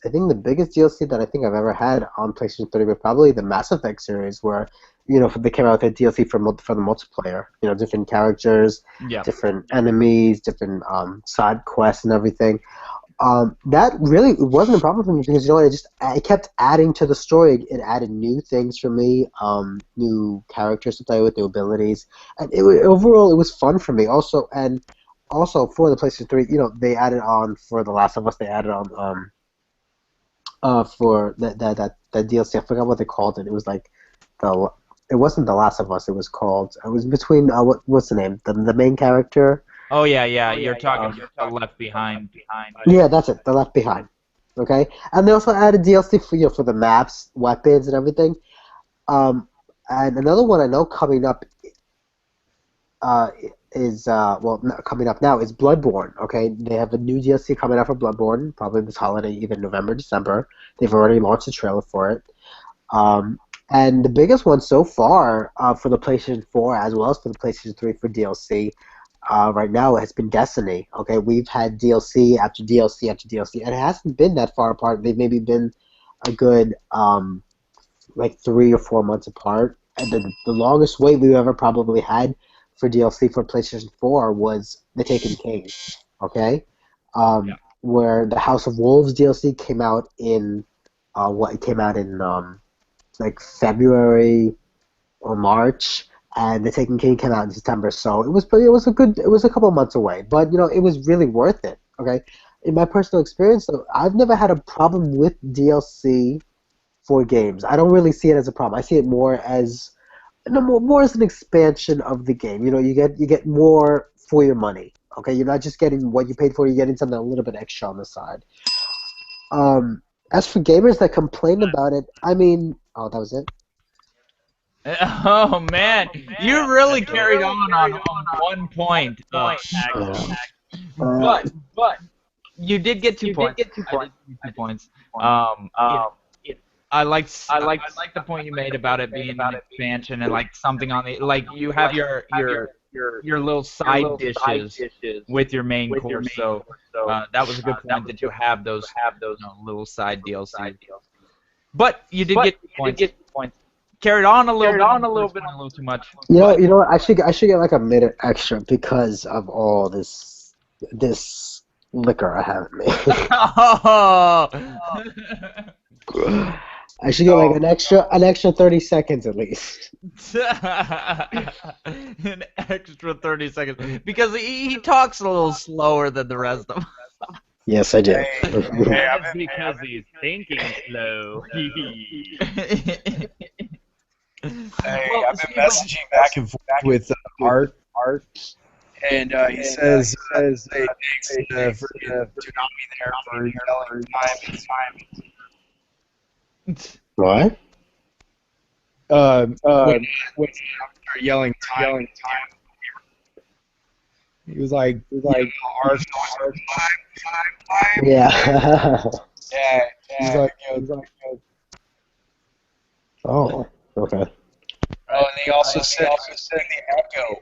I think the biggest DLC that I think I've ever had on PlayStation 3 was probably the Mass Effect series, where they came out with a DLC for the multiplayer. Different characters, different enemies, different side quests and everything. That really wasn't a problem for me because it kept adding to the story. It added new things for me, new characters to play with, new abilities, and overall it was fun for me. Also for the PlayStation 3, they added on for The Last of Us. They added on for that DLC. I forgot what they called it. It was like it wasn't The Last of Us. It was between what's the name? The main character. Oh yeah. You're talking Left Behind. Yeah, that's it. The Left Behind. Okay, and they also added DLC for the maps, weapons, and everything. And another one I know coming up coming up now is Bloodborne. Okay, they have a new DLC coming out for Bloodborne, probably this holiday, either November, December. They've already launched a trailer for it. And the biggest one so far for the PlayStation 4 as well as for the PlayStation 3 for DLC right now has been Destiny. Okay, we've had DLC after DLC after DLC, and it hasn't been that far apart. They've maybe been a good like 3 or 4 months apart. And the longest wait we've ever probably had for DLC for PlayStation 4 was The Taken King. Okay, where the House of Wolves DLC came out in like February or March, and The Taken King came out in September. So it was a couple months away, but it was really worth it. Okay, in my personal experience, though, I've never had a problem with DLC for games. I don't really see it as a problem. I see it more as an expansion of the game. You get more for your money. Okay, you're not just getting what you paid for. You're getting something a little bit extra on the side. As for gamers that complain about it, I mean, oh, that was it. Oh man, you really carried on 1 point. But you did get 2 points. I did give you 2 points. I like the point you made about it being an expansion and like something on the you have your little side dishes with your main course. So that was a good point that you have those little side DLC. But you did get 2 points. carried on a little bit. A little too much. You know what? I should get like a minute extra because of all this liquor I have in me. I should get like an extra 30 seconds at least. An extra 30 seconds because he talks a little slower than the rest of them. Yes, I do. That's because he's thinking slow. Hey, I've been messaging back and forth with Art, and he says, "Hey, thanks for Tsunami there for yelling time." What? When I started yelling time, he was like, Art, time. Yeah. Yeah. He's like, Oh, okay. Oh, and he also said the echo.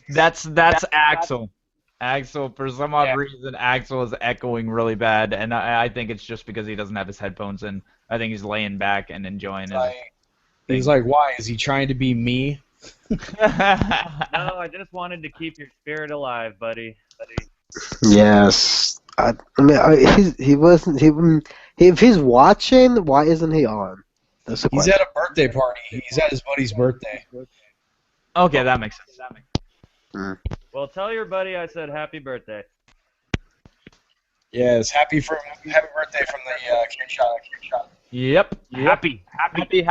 That's Axel. Axel, for some odd reason, Axel is echoing really bad, and I think it's just because he doesn't have his headphones in. I think he's laying back and enjoying it. He's like, why? Is he trying to be me? No, I just wanted to keep your spirit alive, buddy. Yes. I mean, he wasn't. If he's watching, why isn't he on? That's the He's question. at a birthday party. He's at his buddy's birthday. Okay, that makes sense. Well, tell your buddy I said happy birthday. Yes, happy birthday from the Kirshot. Yep. Happy. Happy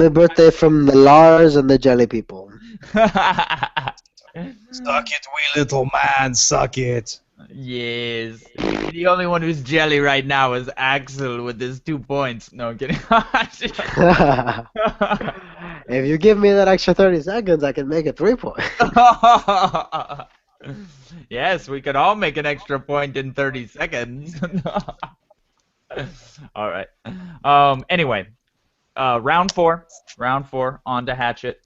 birthday from the Lars and the Jelly people. Suck it, wee little man, suck it. Yes. The only one who's jelly right now is Axel with his 2 points. No, I'm kidding. If you give me that extra 30 seconds, I can make it 3 points. Yes, we could all make an extra point in 30 seconds. All right. Anyway, round four, on to Hatchet.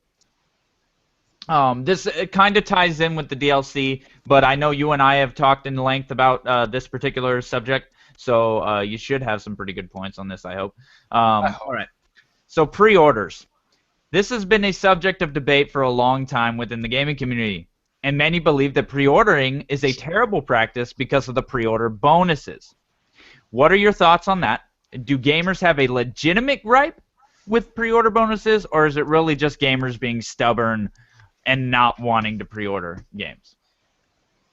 This kind of ties in with the DLC, but I know you and I have talked in length about this particular subject, so you should have some pretty good points on this, I hope. All right. So pre-orders. This has been a subject of debate for a long time within the gaming community, and many believe that pre-ordering is a terrible practice because of the pre-order bonuses. What are your thoughts on that? Do gamers have a legitimate gripe with pre-order bonuses, or is it really just gamers being stubborn and not wanting to pre-order games?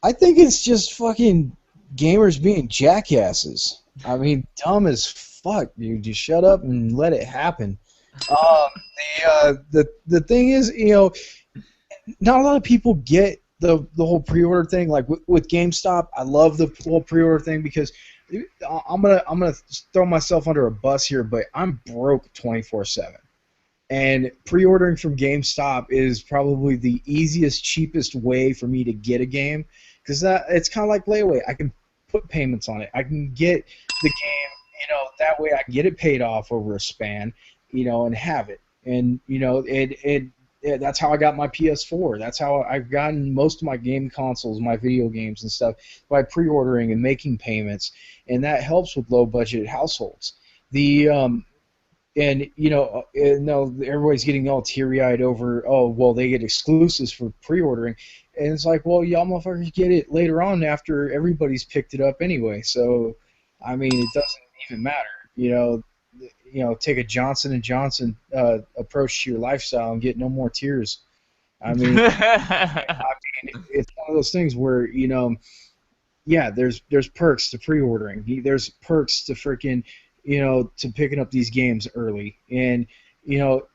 I think it's just fucking gamers being jackasses. I mean, dumb as fuck, dude. Just shut up and let it happen. The thing is, you know, not a lot of people get the whole pre-order thing. Like with GameStop, I love the whole pre-order thing because I'm gonna throw myself under a bus here, but I'm broke 24/7. And pre-ordering from GameStop is probably the easiest, cheapest way for me to get a game, because it's kind of like layaway. I can put payments on it. I can get the game, you know, that way I can get it paid off over a span, you know, and have it. And you know, that's how I got my PS4. That's how I've gotten most of my game consoles, my video games and stuff, by pre-ordering and making payments, and that helps with low-budget households. And you know, no, everybody's getting all teary-eyed over, oh, well, they get exclusives for pre-ordering, and it's like, well, y'all motherfuckers get it later on after everybody's picked it up anyway. So, I mean, it doesn't even matter. You know, take a Johnson & Johnson approach to your lifestyle and get no more tears. I mean, it's one of those things where, you know, yeah, there's perks to pre-ordering. There's perks to freaking, you know, to picking up these games early. And, you know,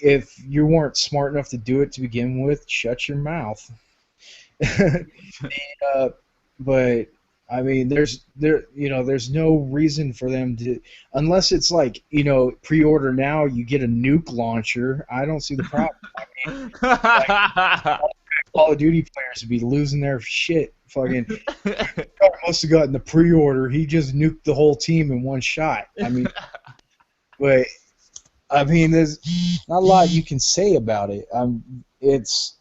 if you weren't smart enough to do it to begin with, shut your mouth. But I mean, there's no reason for them to, unless it's like, you know, pre-order now, you get a nuke launcher. I don't see the problem. I mean, like, Call of Duty players would be losing their shit. Fucking must have gotten the pre-order. He just nuked the whole team in one shot. I mean, but I mean, there's not a lot you can say about it. It's,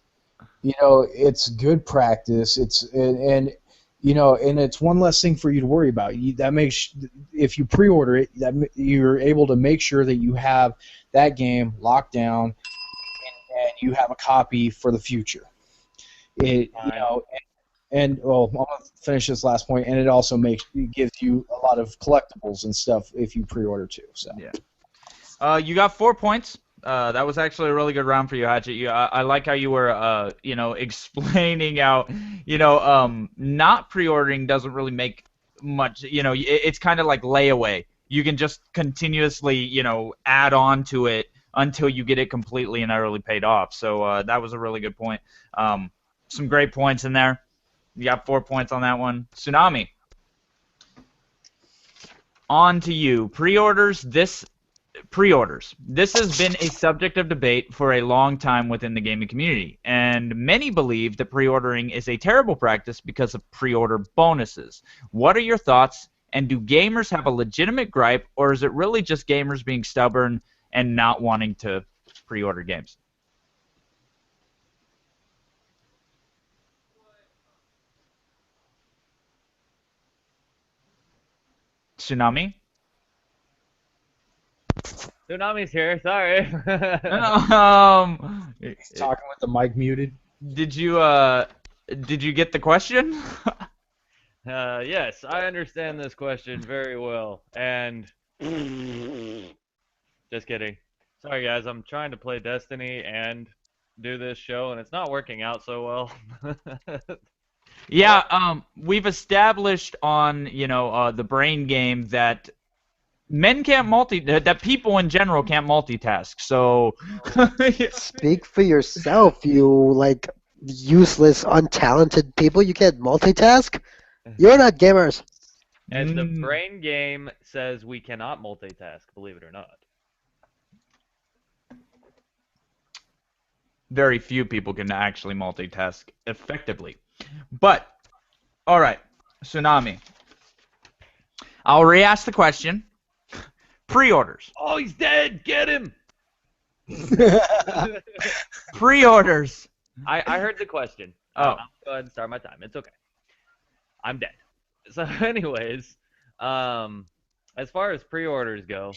you know, it's good practice. And and it's one less thing for you to worry about. That makes if you pre-order it, that you're able to make sure that you have that game locked down and you have a copy for the future. And well, I'm gonna finish this last point, and it gives you a lot of collectibles and stuff if you pre-order too. So yeah, you got 4 points. That was actually a really good round for you, Hatchet. I like how you were, explaining how, not pre-ordering doesn't really make much. It's kind of like layaway. You can just continuously, add on to it until you get it completely and utterly paid off. So that was a really good point. Some great points in there. You got 4 points on that one. Tsunami. On to you. Pre-orders. This has been a subject of debate for a long time within the gaming community, and many believe that pre-ordering is a terrible practice because of pre-order bonuses. What are your thoughts, and do gamers have a legitimate gripe, or is it really just gamers being stubborn and not wanting to pre-order games? Tsunami? Tsunami's here. Sorry. He's talking with the mic muted. Did you get the question? Yes, I understand this question very well, and just kidding. Sorry, guys. I'm trying to play Destiny and do this show, and it's not working out so well. Yeah, we've established on, the brain game that men can't that people in general can't multitask. So Speak for yourself, you useless, untalented people. You can't multitask. You're not gamers. And the brain game says we cannot multitask, believe it or not. Very few people can actually multitask effectively. But, all right, Tsunami. I'll re-ask the question. Pre-orders. Oh, he's dead! Get him! Pre-orders. I heard the question. Oh. I'll go ahead and start my time. It's okay. I'm dead. So, anyways, as far as pre-orders go,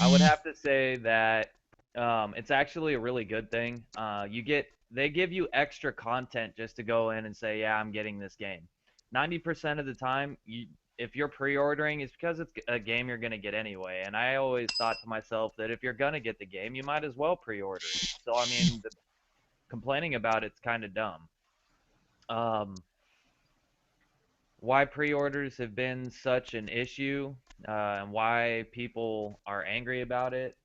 I would have to say that it's actually a really good thing. They give you extra content just to go in and say, yeah, I'm getting this game. 90% of the time, if you're pre-ordering, it's because it's a game you're going to get anyway. And I always thought to myself that if you're going to get the game, you might as well pre-order it. So, I mean, complaining about it's kind of dumb. Why pre-orders have been such an issue and why people are angry about it,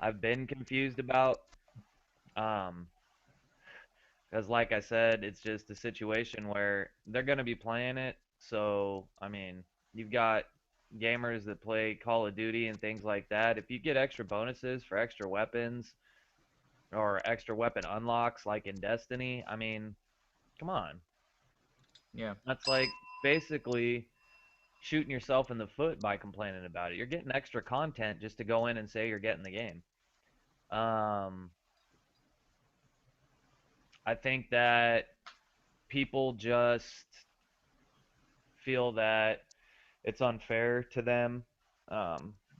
I've been confused about. Because like I said, it's just a situation where they're going to be playing it. So, I mean, you've got gamers that play Call of Duty and things like that. If you get extra bonuses for extra weapons or extra weapon unlocks like in Destiny, I mean, come on. Yeah. That's like basically shooting yourself in the foot by complaining about it. You're getting extra content just to go in and say you're getting the game. I think that people just feel that it's unfair to them.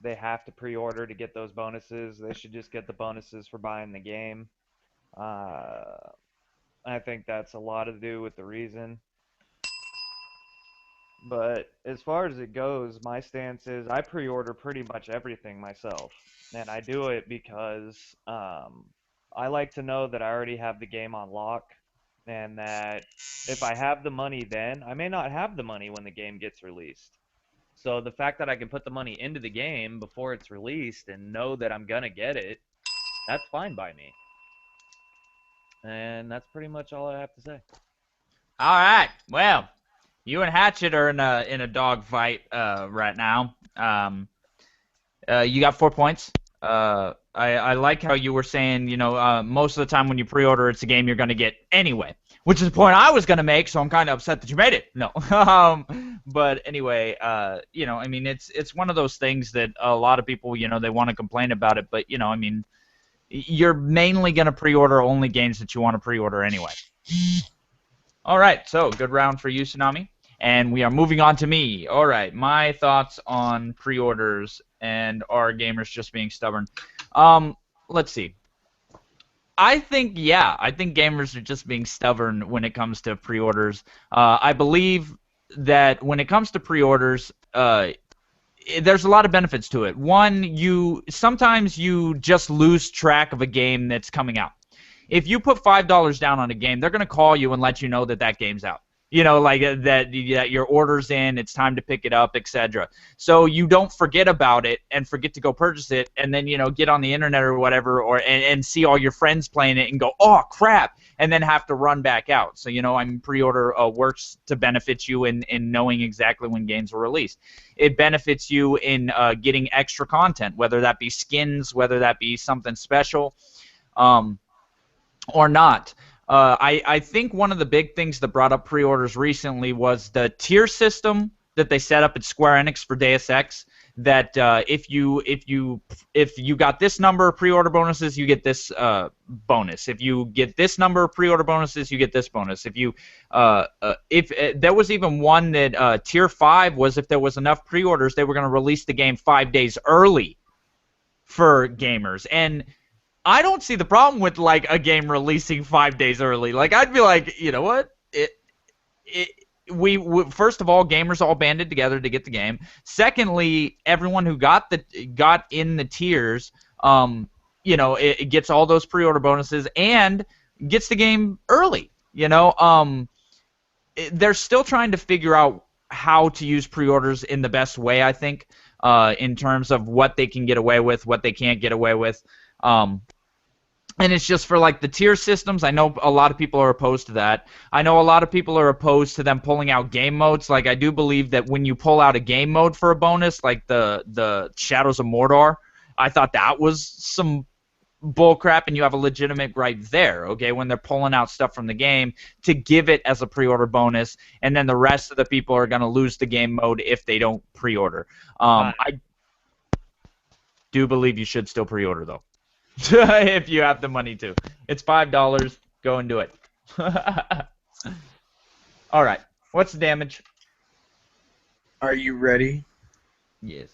They have to pre-order to get those bonuses. They should just get the bonuses for buying the game. I think that's a lot to do with the reason. But as far as it goes, my stance is I pre-order pretty much everything myself. And I do it because I like to know that I already have the game on lock, and that if I have the money then, I may not have the money when the game gets released. So the fact that I can put the money into the game before it's released and know that I'm going to get it, that's fine by me. And that's pretty much all I have to say. All right. Well, you and Hatchet are in a dog fight right now. You got 4 points. I like how you were saying, most of the time when you pre-order, it's a game you're going to get anyway, which is the point I was going to make, so I'm kind of upset that you made it. No. But anyway, I mean, it's one of those things that a lot of people, they want to complain about it, but, I mean, you're mainly going to pre-order only games that you want to pre-order anyway. All right, so good round for you, Tsunami. And we are moving on to me. All right, my thoughts on pre-orders and are gamers just being stubborn. Let's see. I think gamers are just being stubborn when it comes to pre-orders. I believe that when it comes to pre-orders, there's a lot of benefits to it. One, sometimes you just lose track of a game that's coming out. If you put $5 down on a game, they're going to call you and let you know that that game's out. You know, like that your order's in, it's time to pick it up, etc. So you don't forget about it and forget to go purchase it, and then get on the internet or whatever, and see all your friends playing it and go, oh crap, and then have to run back out. So pre-order works to benefit you in knowing exactly when games are released. It benefits you in getting extra content, whether that be skins, whether that be something special. Or not. I think one of the big things that brought up pre-orders recently was the tier system that they set up at Square Enix for Deus Ex. That if you got this number of pre-order bonuses, you get this bonus. If you get this number of pre-order bonuses, you get this bonus. If there was even one that tier 5 was if there was enough pre-orders, they were going to release the game 5 days early for gamers. And I don't see the problem with like a game releasing 5 days early. Like I'd be like, you know what? We first of all, gamers all banded together to get the game. Secondly, everyone who got in the tiers, it gets all those pre-order bonuses and gets the game early. They're still trying to figure out how to use pre-orders in the best way. I think in terms of what they can get away with, what they can't get away with. And it's just for like the tier systems. I know a lot of people are opposed to that. I know a lot of people are opposed to them pulling out game modes. Like I do believe that when you pull out a game mode for a bonus, like the Shadows of Mordor, I thought that was some bullcrap, and you have a legitimate gripe there. Okay, when they're pulling out stuff from the game to give it as a pre-order bonus, and then the rest of the people are going to lose the game mode if they don't pre-order. I do believe you should still pre-order though. If you have the money to. It's $5. Go and do it. All right. What's the damage? Are you ready? Yes.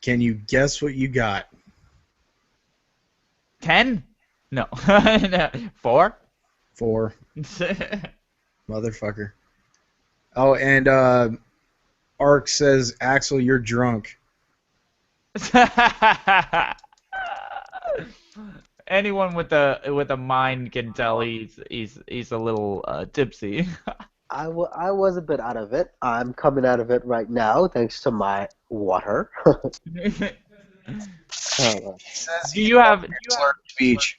Can you guess what you got? 10? No. No. 4? 4. Motherfucker. Oh, and Ark says, Axel, you're drunk. Anyone with a mind can tell he's a little tipsy. I was a bit out of it. I'm coming out of it right now thanks to my water. Says Do you have speech?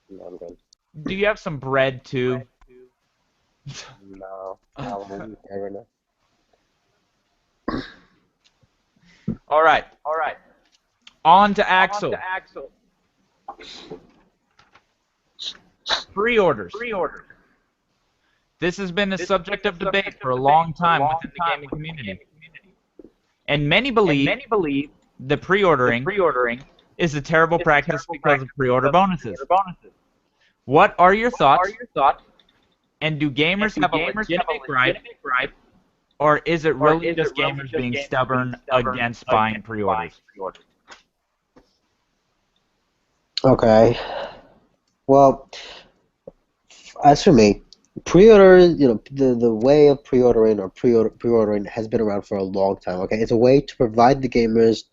No, I'm good. Do you have some bread too? No, I'm never know. All right. On to Axel. Pre-orders. This has been a subject of debate for a long time within the gaming community. And many believe that pre-ordering is a terrible practice because of pre-order bonuses. What are your thoughts? And do gamers have a legitimate gripe? Or is it really just gamers being stubborn against buying pre-orders? Okay. Well, as for me, pre-order, the way of pre-ordering or pre-ordering has been around for a long time. Okay, it's a way to provide the gamers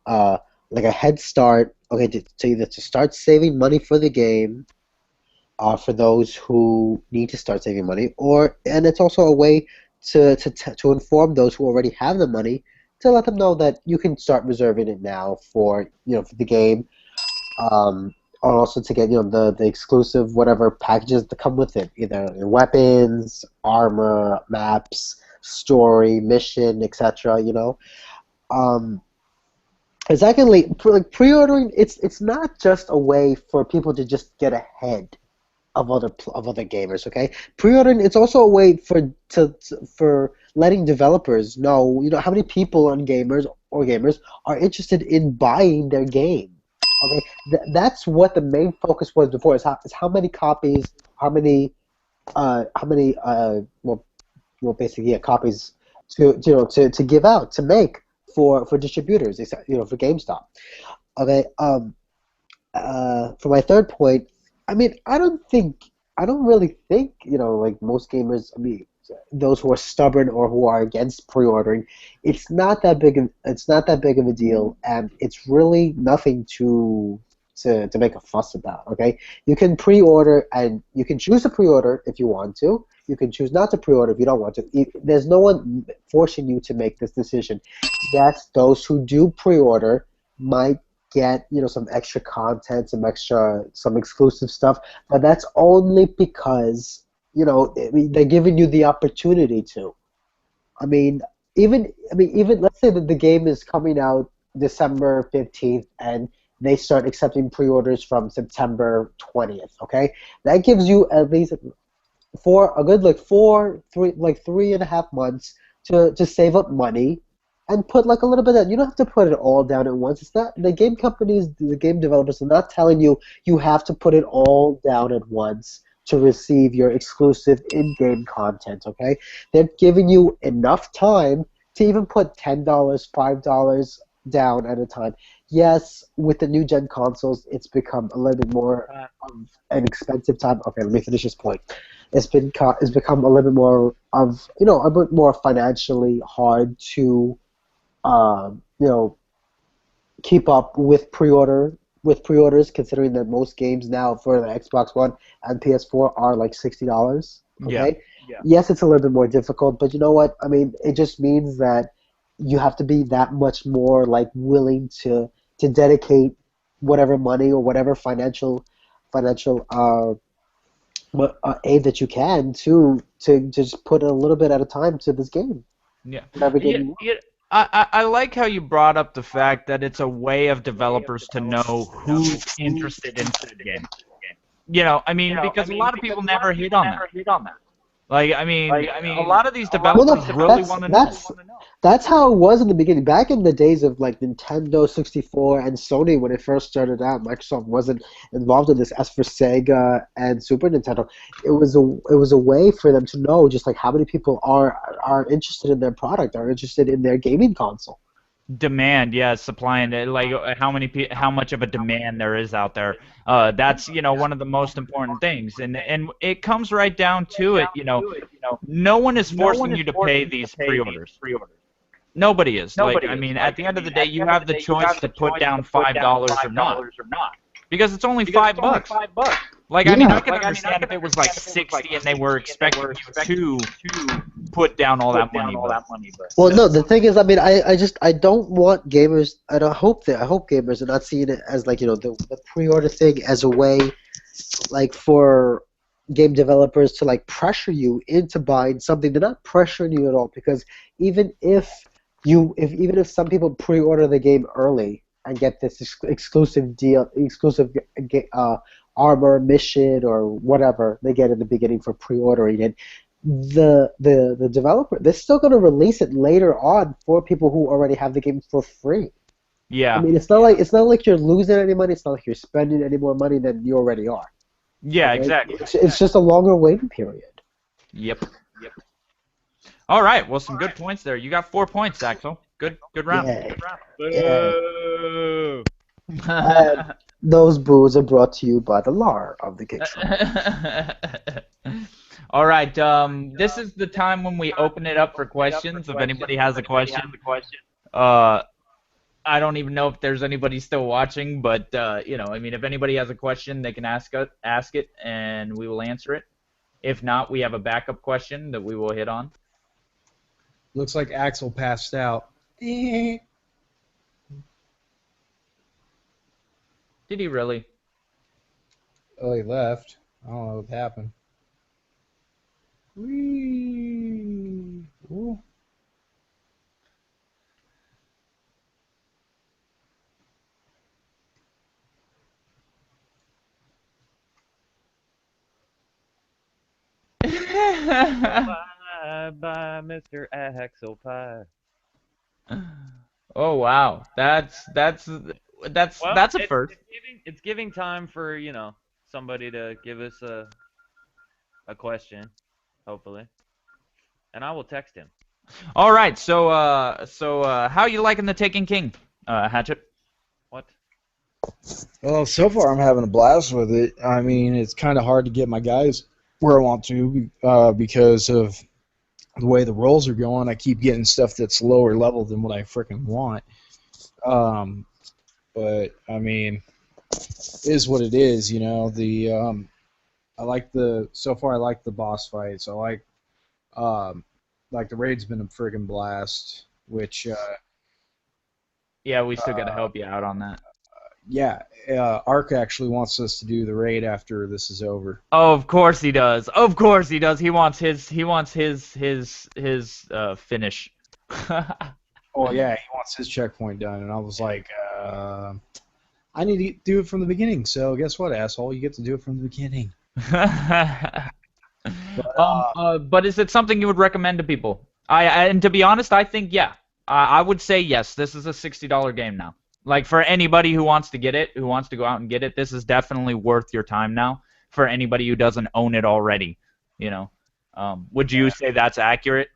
like a head start. Okay, to either to start saving money for the game, for those who need to start saving money, and it's also a way to inform those who already have the money to let them know that you can start reserving it now for for the game. Or also to get the exclusive whatever packages that come with it, either weapons, armor, maps, story, mission, etc. And secondly, pre-ordering, it's not just a way for people to just get ahead of other gamers. Okay, pre-ordering, it's also a way for letting developers know how many people on gamers are interested in buying their game. Okay, that's what the main focus was before. Is how many copies well, basically, yeah, copies to give out to make for distributors, for GameStop. Okay. For my third point, I mean, I don't really think, like most gamers, I mean, those who are stubborn or who are against pre-ordering, it's not that big of a deal, and it's really nothing to make a fuss about. Okay, you can pre-order, and you can choose to pre-order if you want to. You can choose not to pre-order if you don't want to. There's no one forcing you to make this decision. Yes, those who do pre-order might get some extra content, some exclusive stuff, but that's only because they're giving you the opportunity to. I mean, even let's say that the game is coming out December 15th and they start accepting pre-orders from September 20th. Okay, that gives you at least for a good like 3.5 months to save up money and put like a little bit of. You don't have to put it all down at once. It's not the game companies, the game developers are not telling you you have to put it all down at once to receive your exclusive in-game content. Okay, they're giving you enough time to even put $10, $5 down at a time. Yes, with the new gen consoles, it's become a little bit more of an expensive time. Okay, let me finish this point. It's become a little bit more of a bit more financially hard to you know keep up with pre-orders, considering that most games now for the Xbox One and PS4 are like $60. Yeah. Okay. Yeah. Yes, it's a little bit more difficult, but you know what? I mean, it just means that you have to be that much more like willing to dedicate whatever money or whatever financial aid that you can to just put a little bit at a time to this game. Yeah. Whatever game Yeah, you want. yeah. I like how you brought up the fact that it's a way of developers to know who's interested in said game. I mean, because a lot of people never hit on that. Like, I mean, a lot of these Well, no, developers really want to know. that's how it was in the beginning. Back in the days of like Nintendo 64 and Sony when it first started out, Microsoft wasn't involved in this. As for Sega and Super Nintendo, it was a way for them to know just like how many people are interested in their product, are interested in their gaming console. Demand, yeah, supply and like how much of a demand there is out there. That's one of the most important things, and it comes right down to it. No one is forcing you to pay these pre-orders. Nobody is. Like, I mean, at the end of the day, you have the choice to put down $5 or not, because it's only $5. Like, I mean, I Yeah. can understand if it was like 60 and they were expecting you to put down all that money, but Well, no, the thing is, I mean, I don't want gamers, and I hope gamers are not seeing it as like, the pre-order thing as a way, like, for game developers to like pressure you into buying something. They're not pressuring you at all because even even if some people pre-order the game early and get this exclusive deal, armor mission or whatever they get in the beginning for pre-ordering it, the developer, they're still going to release it later on for people who already have the game for free. I yeah, mean, it's not like you're losing any money. It's not like you're spending any more money than you already are. yeah, Okay? exactly. It's just a longer waiting period. Yep. All right. Well, some good points there. You got 4 points, Axel. Good round. Yeah, yeah. Boo! And those boos are brought to you by the Lar of the Kick Show. All right. This is the time when we open it up for questions. If anybody has a question, I don't even know if there's anybody still watching, but I mean, if anybody has a question, they can ask it, and we will answer it. If not, we have a backup question that we will hit on. Looks like Axel passed out. Did he really? Oh, he left. I don't know what happened. Whee! Ooh. Bye, Mr. Axel Pie. Oh wow, that's Well, a first. it's giving time for somebody to give us a question, hopefully, and I will text him. All right. So how you liking the Taken King, Hatchet? What? Well, so far I'm having a blast with it. I mean, it's kind of hard to get my guys where I want to because of the way the rolls are going. I keep getting stuff that's lower level than what I freaking want. But I mean, it is what it is, you know. I like so far I like the boss fights. I like the raid's been a friggin' blast. Which Yeah, we still got to help you out on that. yeah, Ark actually wants us to do the raid after this is over. Oh, of course he does. Of course he does. He wants his finish. Oh yeah, he wants his checkpoint done, and I was like, I need to do it from the beginning. So guess what, asshole? You get to do it from the beginning. But is it something you would recommend to people? And to be honest, I think yeah. I would say yes. This is a $60 game now. Like for anybody who wants to get it, who wants to go out and get it, this is definitely worth your time now. For anybody who doesn't own it already, you know, would you say that's accurate?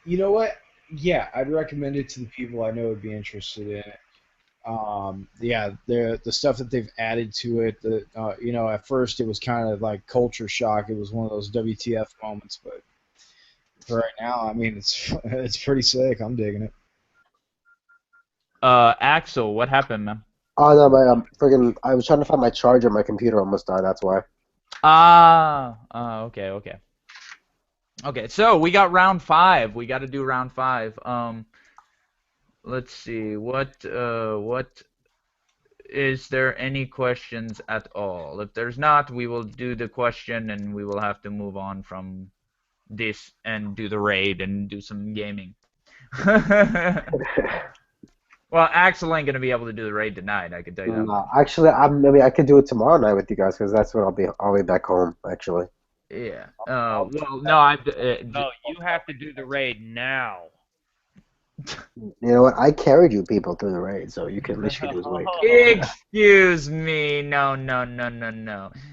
You know what? Yeah, I'd recommend it to the people I know would be interested in it. Yeah, the stuff that they've added to it. You know, at first it was kind of like culture shock. It was one of those WTF moments, but for right now, I mean, it's pretty sick. I'm digging it. Axel, what happened, man? Oh no, I was trying to find my charger. My computer almost died. That's why. Okay. Okay, so we got round 5. We got to do round 5. Let's see. What is there any questions at all? If there's not, we will do the question and we will have to move on from this and do the raid and do some gaming. Well, Axel ain't gonna be able to do the raid tonight. I can tell you that. No, actually, maybe I could do it tomorrow night with you guys because that's when I'll be back home. Actually. Yeah. Well, no, I. No, you have to do the raid now. You know what? I carried you people through the raid, so you can at least lose weight. Excuse me. No.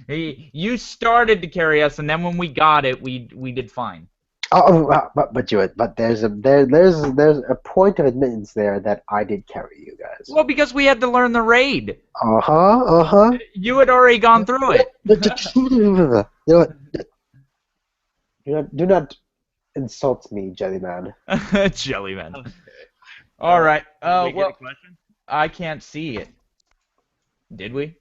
You started to carry us, and then when we got it, we did fine. But there's a point of admittance there that I did carry you guys. Well, because we had to learn the raid. Uh-huh. You had already gone through it. You know what? Do not insult me, Jellyman. Jellyman. All right. Did we get Well, a question? I can't see it. Did we?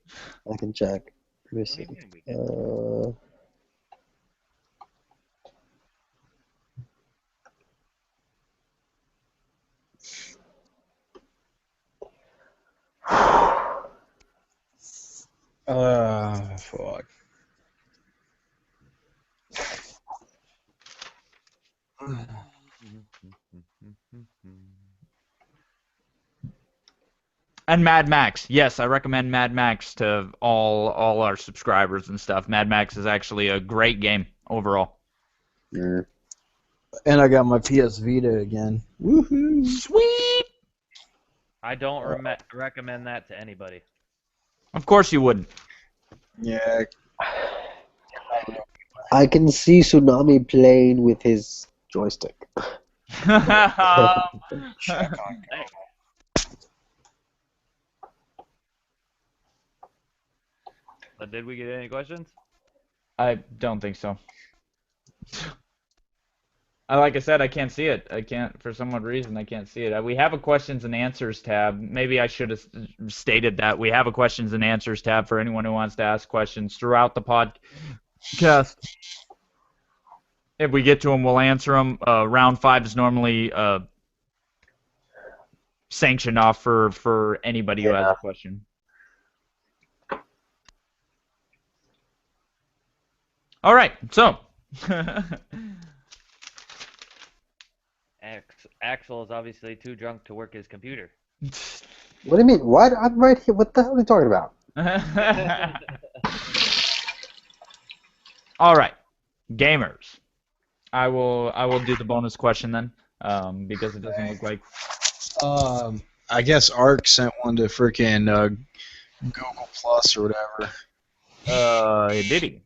I can check. Let me What do see. you mean we did? Fuck. And Mad Max. Yes, I recommend Mad Max to all our subscribers and stuff. Mad Max is actually a great game overall. Mm. And I got my PS Vita again. Woohoo! Sweet. I don't recommend that to anybody. Of course you wouldn't. Yeah. I can see Tsunami playing with his joystick. But did we get any questions? I don't think so. Like I said, I can't see it. I can't, for some odd reason, I can't see it. We have a questions and answers tab. Maybe I should have stated that. We have a questions and answers tab for anyone who wants to ask questions throughout the podcast. If we get to them, we'll answer them. Round 5 is normally sanctioned off for anybody who has a question. All right, so. Axel is obviously too drunk to work his computer. What do you mean? What? I'm right here. What the hell are you talking about? All right, gamers. I will do the bonus question then, because it doesn't look like. I guess Ark sent one to freaking Google Plus or whatever. Did he?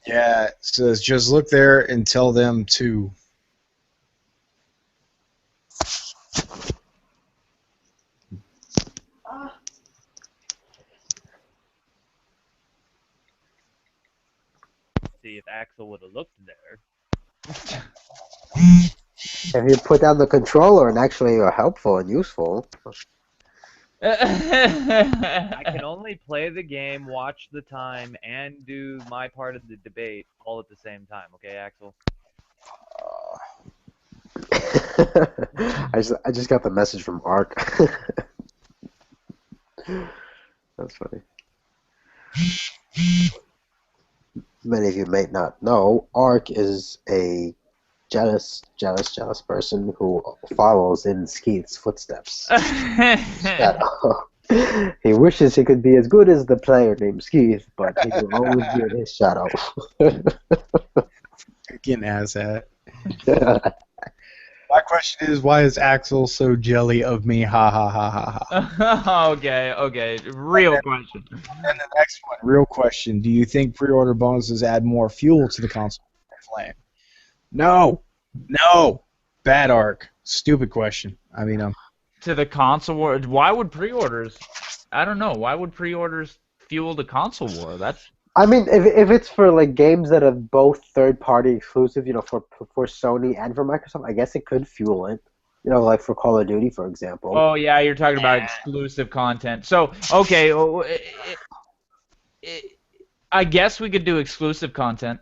Yeah, it says just look there and tell them to. See if Axel would have looked there. If you put down the controller and actually are helpful and useful. I can only play the game, watch the time, and do my part of the debate all at the same time. Okay, Axel? I just got the message from Ark. That's funny. Many of you may not know, Ark is a jealous person who follows in Skeeth's footsteps. He wishes he could be as good as the player named Skeeth, but he will always be in his shadow. Freaking asshat. My question is, why is Axel so jelly of me? Ha ha ha ha ha. Okay. Real question. And the next one, real question. Do you think pre-order bonuses add more fuel to the console flame? No. Bad Arc. Stupid question. I mean, To the console war, why would pre-orders? I don't know. Why would pre-orders fuel the console war? That's. I mean, if it's for like games that are both third-party exclusive, for Sony and for Microsoft, I guess it could fuel it. Like for Call of Duty, for example. Oh yeah, you're talking about exclusive content. So okay, I guess we could do exclusive content,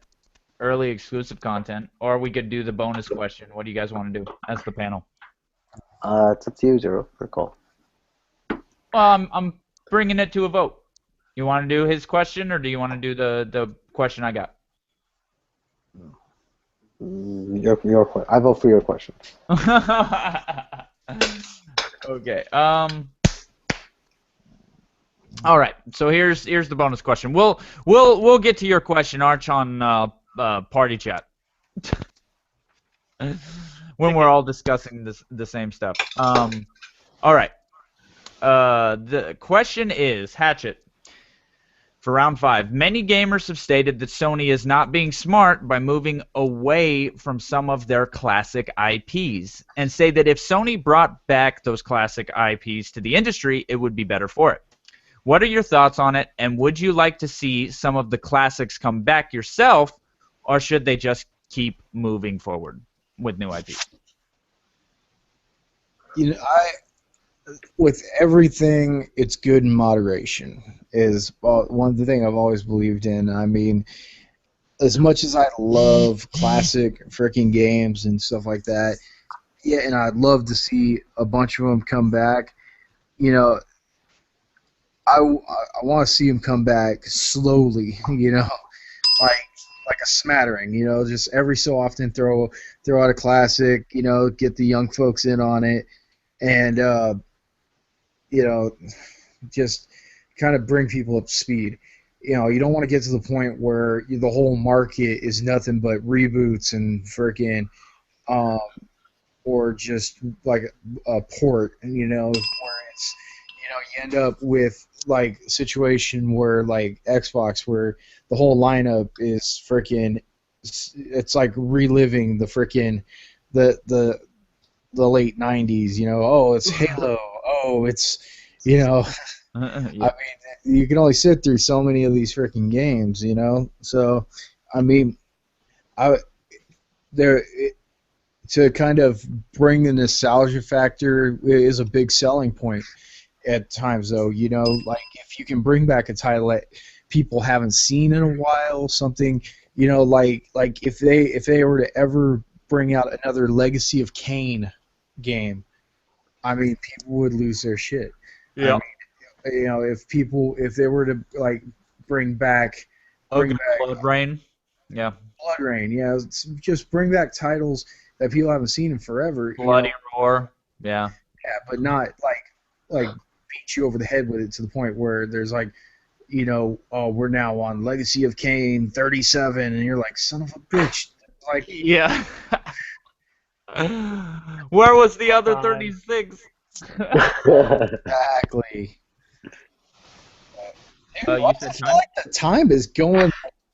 early exclusive content, or we could do the bonus question. What do you guys want to do as the panel? It's up to you, Zero. Or call. I'm bringing it to a vote. You want to do his question, or do you want to do the question I got? Your question. I vote for your question. Okay. All right. So here's the bonus question. We'll get to your question, Arch, on party chat when we're all discussing the same stuff. All right. The question is, Hatchet. For round 5, many gamers have stated that Sony is not being smart by moving away from some of their classic IPs, and say that if Sony brought back those classic IPs to the industry, it would be better for it. What are your thoughts on it, and would you like to see some of the classics come back yourself, or should they just keep moving forward with new IPs? With everything, it's good in moderation. Is one of the things I've always believed in. I mean, as much as I love classic freaking games and stuff like that, yeah, and I'd love to see a bunch of them come back. I want to see them come back slowly. Like a smattering. Just every so often throw out a classic. Get the young folks in on it, and just kind of bring people up to speed. You don't want to get to the point where the whole market is nothing but reboots and freaking, or just like a port, where it's, you end up with like a situation where like Xbox, where the whole lineup is freaking, it's like reliving the freaking, the late 90s, oh, it's Halo, oh, it's, Yeah. I mean, you can only sit through so many of these freaking games, So, I mean, to kind of bring the nostalgia factor is a big selling point at times, though. Like if you can bring back a title that people haven't seen in a while, something, like if they were to ever bring out another Legacy of Kain game, I mean, people would lose their shit. Yeah. I mean, if they were to like bring back Blood Rain. Yeah. Blood Rain, yeah, just bring back titles that people haven't seen in forever. Bloody Roar. Yeah. Yeah, but not like beat you over the head with it to the point where there's like, oh, we're now on Legacy of Kain 37, and you're like, son of a bitch. Like, yeah. Where was the other 36? Exactly. Dude, You I said feel like the time is going.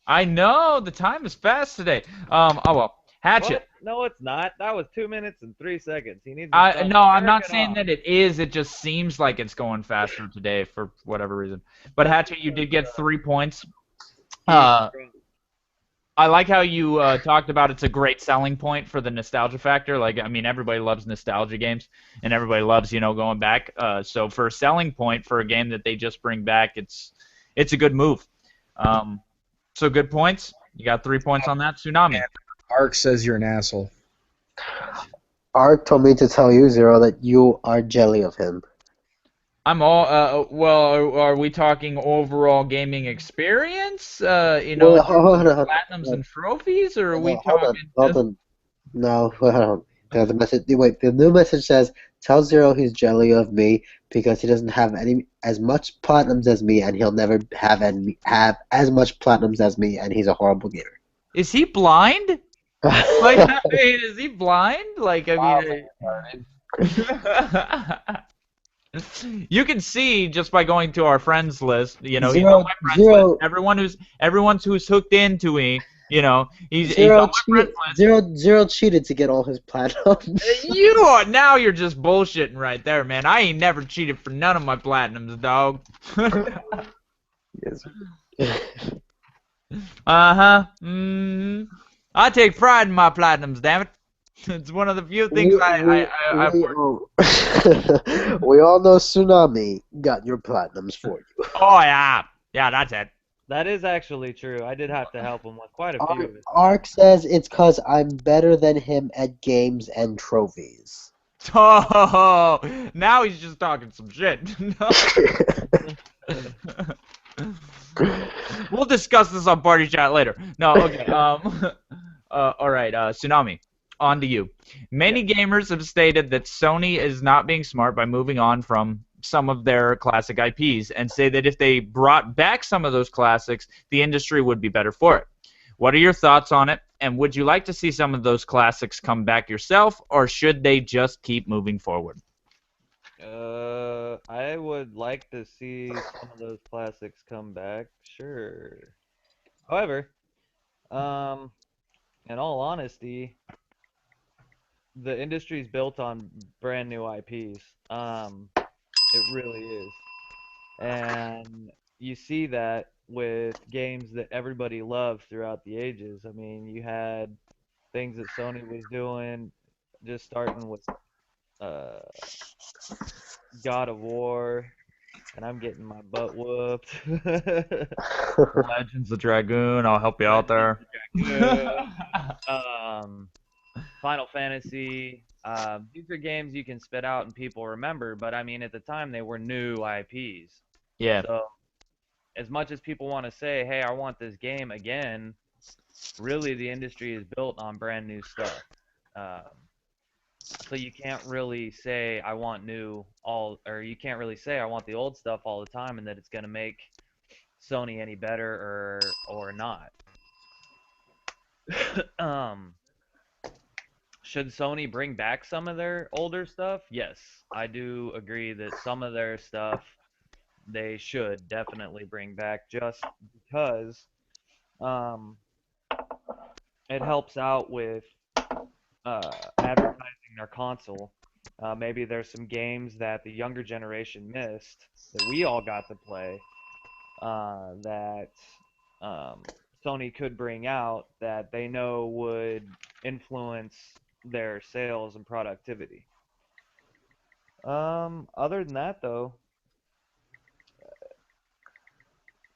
I know the time is fast today. Oh well, Hatchet. What? No, it's not. That was 2 minutes and 3 seconds. He needs to stop No, I'm not jerking saying off. that it is. It just seems like it's going faster today for whatever reason. But That's Hatchet, you because did get 3 points. he's Uh, drunk. I like how you talked about it's a great selling point for the nostalgia factor. Like, I mean, everybody loves nostalgia games, and everybody loves, going back. So for a selling point for a game that they just bring back, it's a good move. Um, so good points. You got 3 points on that. Tsunami. Ark says you're an asshole. Art told me to tell you, Zero, that you are jelly of him. I'm all well. Are we talking overall gaming experience? Well, In terms hold of on, platinums and trophies, or are we no, hold on, talking hold just? on. No, hold on. The message. Wait, the new message says, "Tell Zero he's jelly of me because he doesn't have any as much platinums as me, and he'll never have as much platinums as me, and he's a horrible gamer." Is he blind? Like, I mean, is he blind? Like, I mean, you can see just by going to our friends list. He's on Zero, my friends list. zero, Everyone's hooked into me. He's zero, on my friends list. zero cheated to get all his platinums. Now you're just bullshitting right there, man. I ain't never cheated for none of my platinums, dog. Yes. Uh-huh. I take pride in my platinums, damn it. It's one of the few things I've we, worked. all, we all know Tsunami got your platinums for you. Oh yeah, yeah, that's it. That is actually true. I did have to help him with quite a few of his. Ark says it's because I'm better than him at games and trophies. Oh, now he's just talking some shit. We'll discuss this on party chat later. No, okay. All right. Tsunami, on to you. Many gamers have stated that Sony is not being smart by moving on from some of their classic IPs, and say that if they brought back some of those classics, the industry would be better for it. What are your thoughts on it? And would you like to see some of those classics come back yourself, or should they just keep moving forward? I would like to see some of those classics come back. Sure. However, um, in all honesty, the industry is built on brand new IPs. It really is. And you see that with games that everybody loved throughout the ages. I mean, you had things that Sony was doing, just starting with uh, God of War, and I'm getting my butt whooped. Legends of Dragoon, I'll help you out there. um, Final Fantasy. These are games you can spit out and people remember, but I mean, at the time they were new IPs. Yeah. So, as much as people want to say, "Hey, I want this game again," really the industry is built on brand new stuff. Um, so you can't really say I want new all, or you can't really say I want the old stuff all the time, and that it's gonna make Sony any better or not. um, should Sony bring back some of their older stuff? Yes, I do agree that some of their stuff they should definitely bring back, just because um, it helps out with advertising their console. Maybe there's some games that the younger generation missed that we all got to play that um, Sony could bring out that they know would influence their sales and productivity. Other than that, though,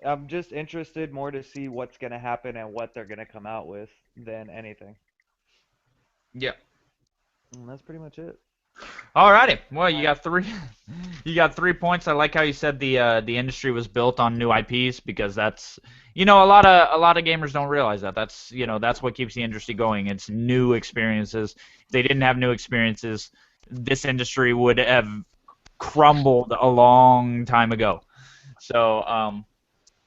I'm just interested more to see what's going to happen and what they're going to come out with than anything. Yeah. And that's pretty much it. Alrighty. Well, you got three. You got 3 points. I like how you said the industry was built on new IPs, because that's a lot of gamers don't realize that. That's what keeps the industry going. It's new experiences. If they didn't have new experiences, this industry would have crumbled a long time ago. So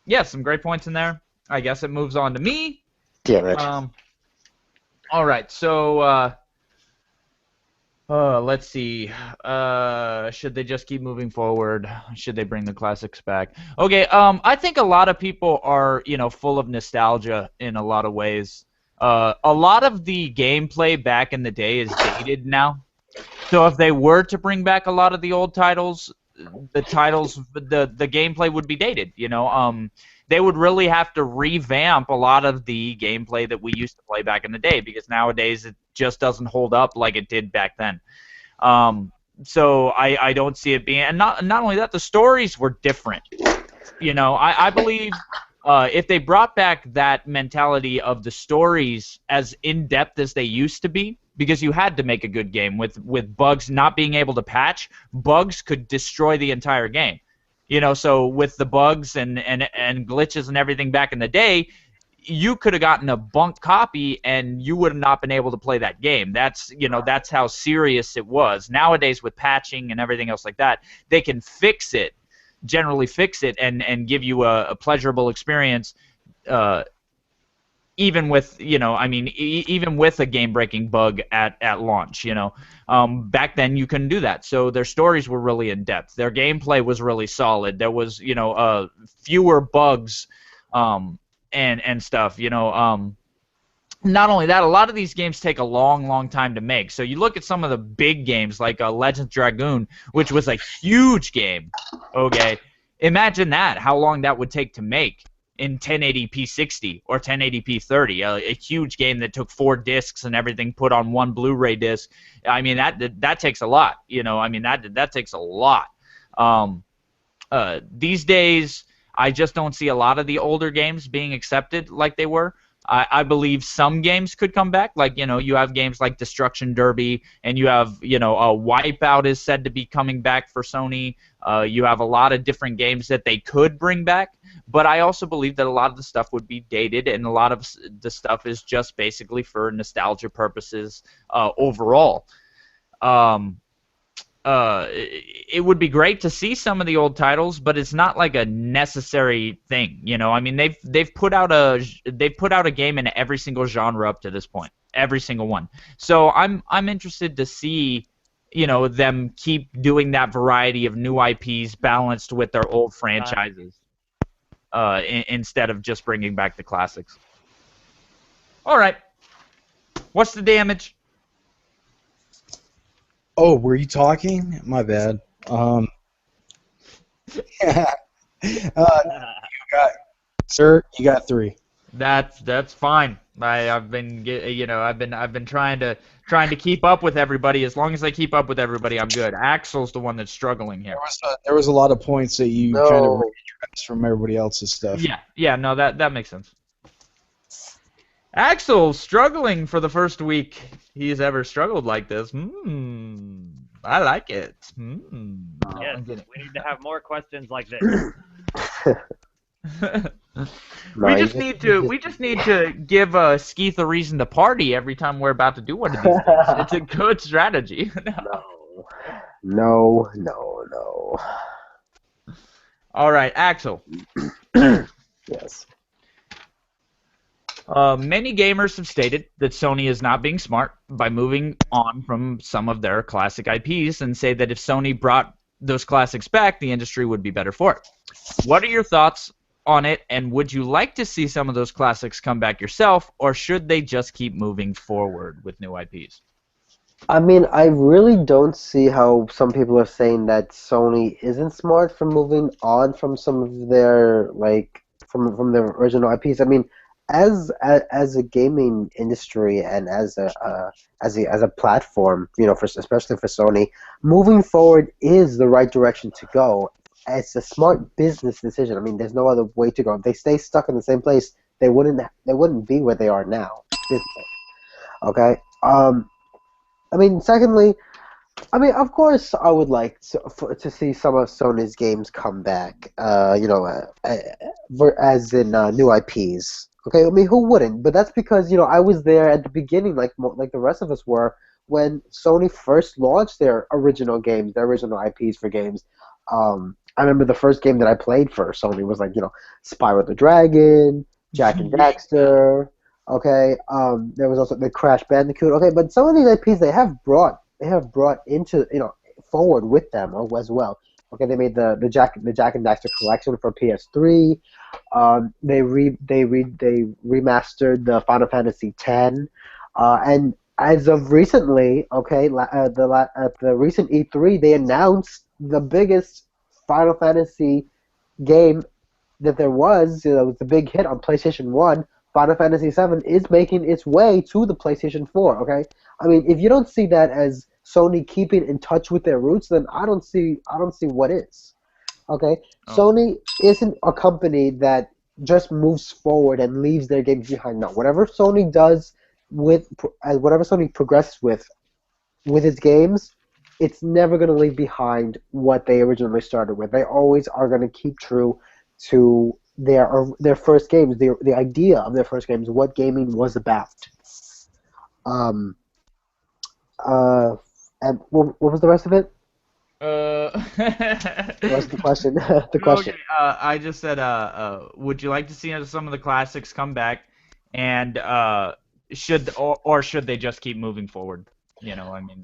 yeah, some great points in there. I guess it moves on to me. Damn it. All right. So Let's see. Should they just keep moving forward? Should they bring the classics back? Okay, I think a lot of people are, full of nostalgia in a lot of ways. A lot of the gameplay back in the day is dated now. So if they were to bring back a lot of the old titles, the gameplay would be dated. They would really have to revamp a lot of the gameplay that we used to play back in the day because nowadays it just doesn't hold up like it did back then. Um, so I don't see it being, and not only that, the stories were different. I believe if they brought back that mentality of the stories as in depth as they used to be, because you had to make a good game with bugs not being able to patch, bugs could destroy the entire game. So with the bugs and glitches and everything back in the day, you could have gotten a bunk copy and you would have not been able to play that game. That's how serious it was. Nowadays with patching and everything else like that, they can generally fix it and give you a pleasurable experience, even with even with a game-breaking bug at launch. Back then you couldn't do that. So their stories were really in depth. Their gameplay was really solid. There was fewer bugs, and stuff. Not only that, a lot of these games take a long, long time to make. So you look at some of the big games like Legends Dragoon, which was a huge game. Okay, imagine that, how long that would take to make in 1080p 60 or 1080p 30. A huge game that took 4 discs and everything put on one Blu-ray disc. I mean, that takes a lot. That takes a lot. These days, I just don't see a lot of the older games being accepted like they were. I believe some games could come back. Like, you have games like Destruction Derby, and you have, Wipeout is said to be coming back for Sony. You have a lot of different games that they could bring back. But I also believe that a lot of the stuff would be dated, and a lot of the stuff is just basically for nostalgia purposes overall. It would be great to see some of the old titles, but it's not like a necessary thing. I mean, they've put out a game in every single genre up to this point, every single one. So I'm interested to see them keep doing that variety of new IPs balanced with their old franchises, instead of just bringing back the classics. All right, what's the damage? Oh, were you talking? My bad. Yeah. Sir, you got 3. That's fine. I've been trying to keep up with everybody. As long as I keep up with everybody, I'm good. Axel's the one that's struggling here. There was a lot of points that you kind of regressed from everybody else's stuff. Yeah, no, that makes sense. Axel struggling for the first week he's ever struggled like this. I like it. Yes, we need to have more questions like this. We just need to give Skeeth a reason to party every time we're about to do one of these things. It's a good strategy. No. All right, Axel. Yes. Many gamers have stated that Sony is not being smart by moving on from some of their classic IPs, and say that if Sony brought those classics back, the industry would be better for it. What are your thoughts on it, and would you like to see some of those classics come back yourself, or should they just keep moving forward with new IPs? I mean, I really don't see how some people are saying that Sony isn't smart for moving on from some of their, from their original IPs. I mean, as a gaming industry and as a platform, especially for Sony, moving forward is the right direction to go. It's a smart business decision. I mean, there's no other way to go. If they stay stuck in the same place, they wouldn't be where they are now. Okay. I mean, secondly, of course, I would like to see some of Sony's games come back. As in new IPs. Okay, I mean, who wouldn't? But that's because I was there at the beginning, like the rest of us were, when Sony first launched their original games, their original IPs for games. I remember the first game that I played for Sony was Spyro the Dragon, Jack and Daxter. Okay, there was also the Crash Bandicoot. Okay, but some of these IPs they have brought brought into forward with them as well. Okay, they made the Jack and Daxter collection for PS3. They remastered the Final Fantasy X, and as of recently, okay, at the recent E3, they announced the biggest Final Fantasy game that there was. It was the big hit on PlayStation 1. Final Fantasy VII is making its way to the PlayStation 4. Okay, I mean, if you don't see that as Sony keeping in touch with their roots, then I don't see what is. Okay, Sony isn't a company that just moves forward and leaves their games behind. No, whatever Sony does whatever Sony progresses with its games, it's never going to leave behind what they originally started with. They always are going to keep true to their first games, the idea of their first games, what gaming was about. And what was the rest of it? What's the question? The question. Okay, I just said, would you like to see some of the classics come back, and should they just keep moving forward? I mean,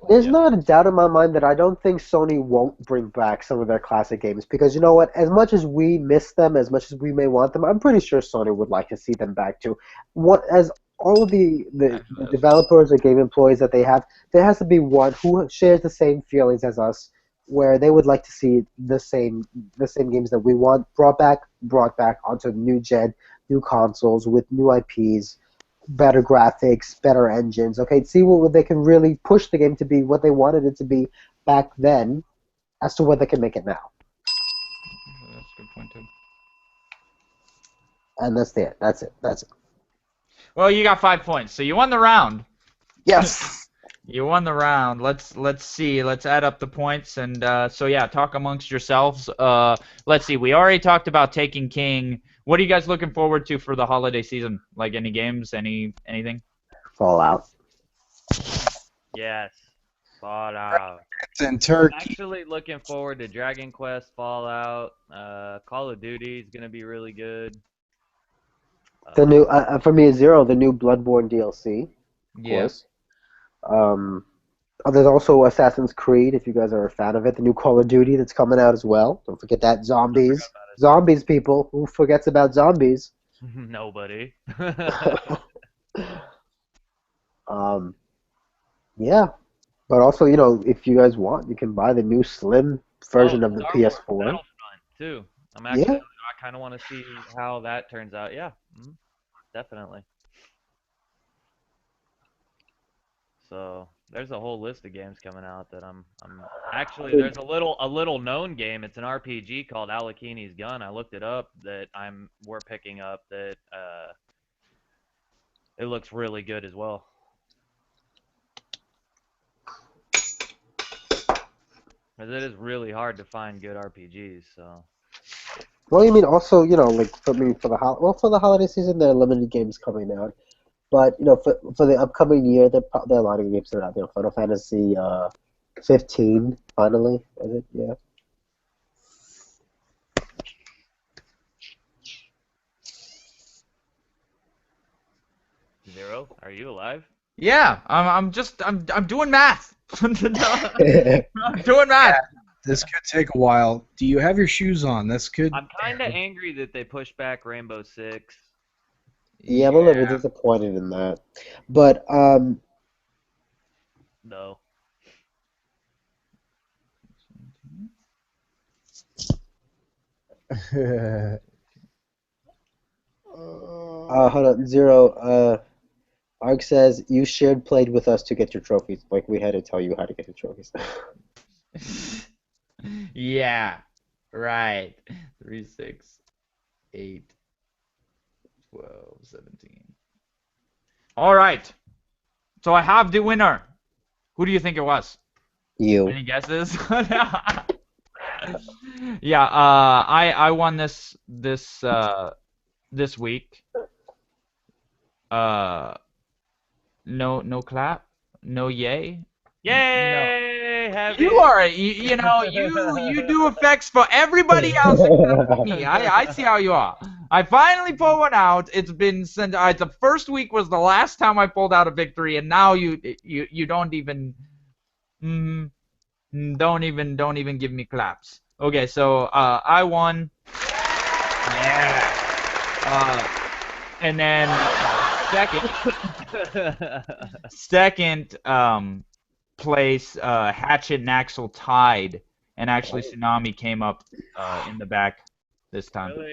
there's not a doubt in my mind that I don't think Sony won't bring back some of their classic games, because you know what? As much as we miss them, as much as we may want them, I'm pretty sure Sony would like to see them back too. As all the developers or game employees that they have, there has to be one who shares the same feelings as us, where they would like to see the same games that we want brought back onto new gen, new consoles with new IPs, better graphics, better engines. Okay, see what they can really push the game to be what they wanted it to be back then, as to what they can make it now. That's a good point too. And that's it. That's it. Well, you got 5 points, so you won the round. Yes. You won the round. Let's see. Let's add up the points, and so yeah, talk amongst yourselves. Let's see. We already talked about Taken King. What are you guys looking forward to for the holiday season? Like any games, anything? Fallout. Yes, Fallout. It's in Turkey. I'm actually looking forward to Dragon Quest, Fallout. Call of Duty is gonna be really good. The new for me is Zero, the new Bloodborne DLC. Of course. There's also Assassin's Creed, if you guys are a fan of it. The new Call of Duty that's coming out as well. Don't forget that. Zombies. Zombies, people. Who forgets about zombies? Nobody. Yeah. But also, if you guys want, you can buy the new slim version of the PS4. Battlefront too. I kind of want to see how that turns out. Yeah, definitely. So there's a whole list of games coming out that I'm actually, there's a little known game. It's an RPG called Alakini's Gun. I looked it up that we're picking up that it looks really good as well. Because it is really hard to find good RPGs. So. Well, you mean also, like for the holiday season, there are limited games coming out. But for the upcoming year, there are a lot of games that are out. Final Fantasy 15 finally, is it? Yeah. Zero, are you alive? Yeah, I'm doing math. I'm doing math. This could take a while. Do you have your shoes on? This could. I'm kind of angry that they pushed back Rainbow Six. Yeah, I'm a little bit disappointed in that. But, No. Hold on, Zero. Ark says, you played with us to get your trophies. Like, we had to tell you how to get your trophies. Yeah, right. 3, 6, 8, 12, 17. All right. So I have the winner. Who do you think it was? You. Any guesses? Yeah. I won this week. No clap. No yay. Yay! No. You are you do effects for everybody else except for me. I see how you are. I finally pulled one out. It's been since the first week was the last time I pulled out a victory, and now you don't even don't even give me claps. Okay, so I won. Yeah. And then second place, Hatchet and Axel tied, and actually Tsunami came up in the back this time. Really?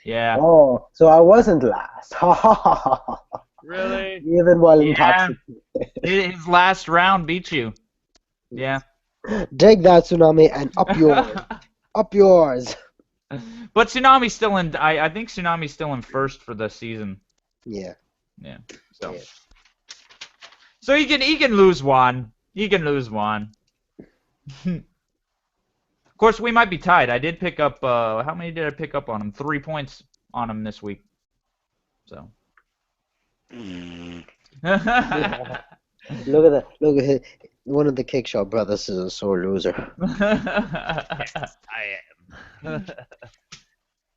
Yeah. Oh, so I wasn't last. Really? Even while in Yeah. top 16. His last round beat you. Yeah. Take that, Tsunami, and up yours. Up yours. But Tsunami's still in. I think Tsunami's still in first for the season. Yeah. Yeah. So he can lose one. He can lose one. Of course, we might be tied. I did pick up. How many did I pick up on him? 3 points on him this week. So. Look at that. Look at one of the Cake Shop brothers is a sore loser. I am.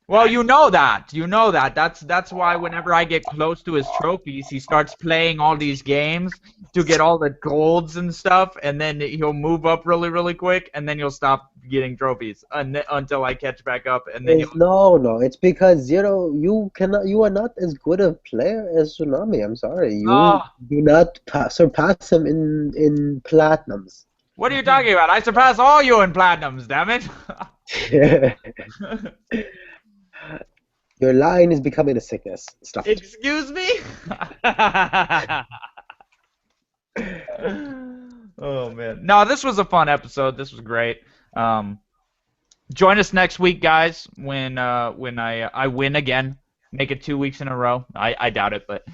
Well, you know that. You know that. That's why whenever I get close to his trophies, he starts playing all these games to get all the golds and stuff, and then he'll move up really, really quick, and then he'll stop getting trophies until I catch back up, and then No. It's because you are not as good a player as Tsunami. I'm sorry. You do not surpass him in platinums. What are you talking about? I surpass all you in platinums, damn it! Your line is becoming a sickness. Stop it. Excuse me? Oh man. No, this was a fun episode. This was great. Join us next week, guys, when I win again. Make it 2 weeks in a row. I doubt it, but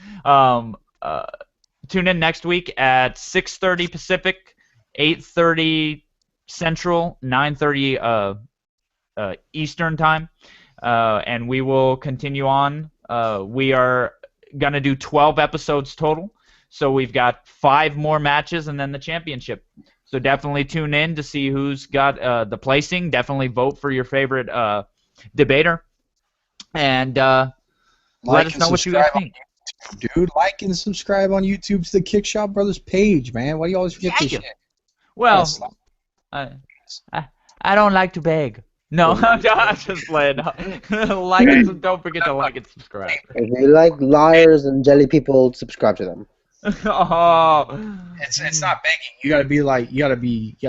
tune in next week at 6:30 Pacific, 8:30 Central, 9:30 Eastern time. And we will continue on. We are going to do 12 episodes total. So we've got 5 more matches and then the championship. So definitely tune in to see who's got the placing. Definitely vote for your favorite debater. And let us know what you guys think. Dude, like and subscribe on YouTube to the Kickshot Brothers page, man. Why do you always forget this shit? Well, I don't like to beg. No, I'm just playing. Like it, don't forget to like and subscribe. If you like liars and jelly people, subscribe to them. Oh, it's not begging. You gotta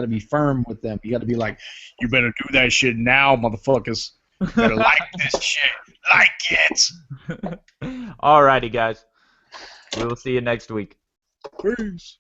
be firm with them. You gotta be like, you better do that shit now, motherfuckers. You better like this shit. Like it. Alrighty, guys. We will see you next week. Peace.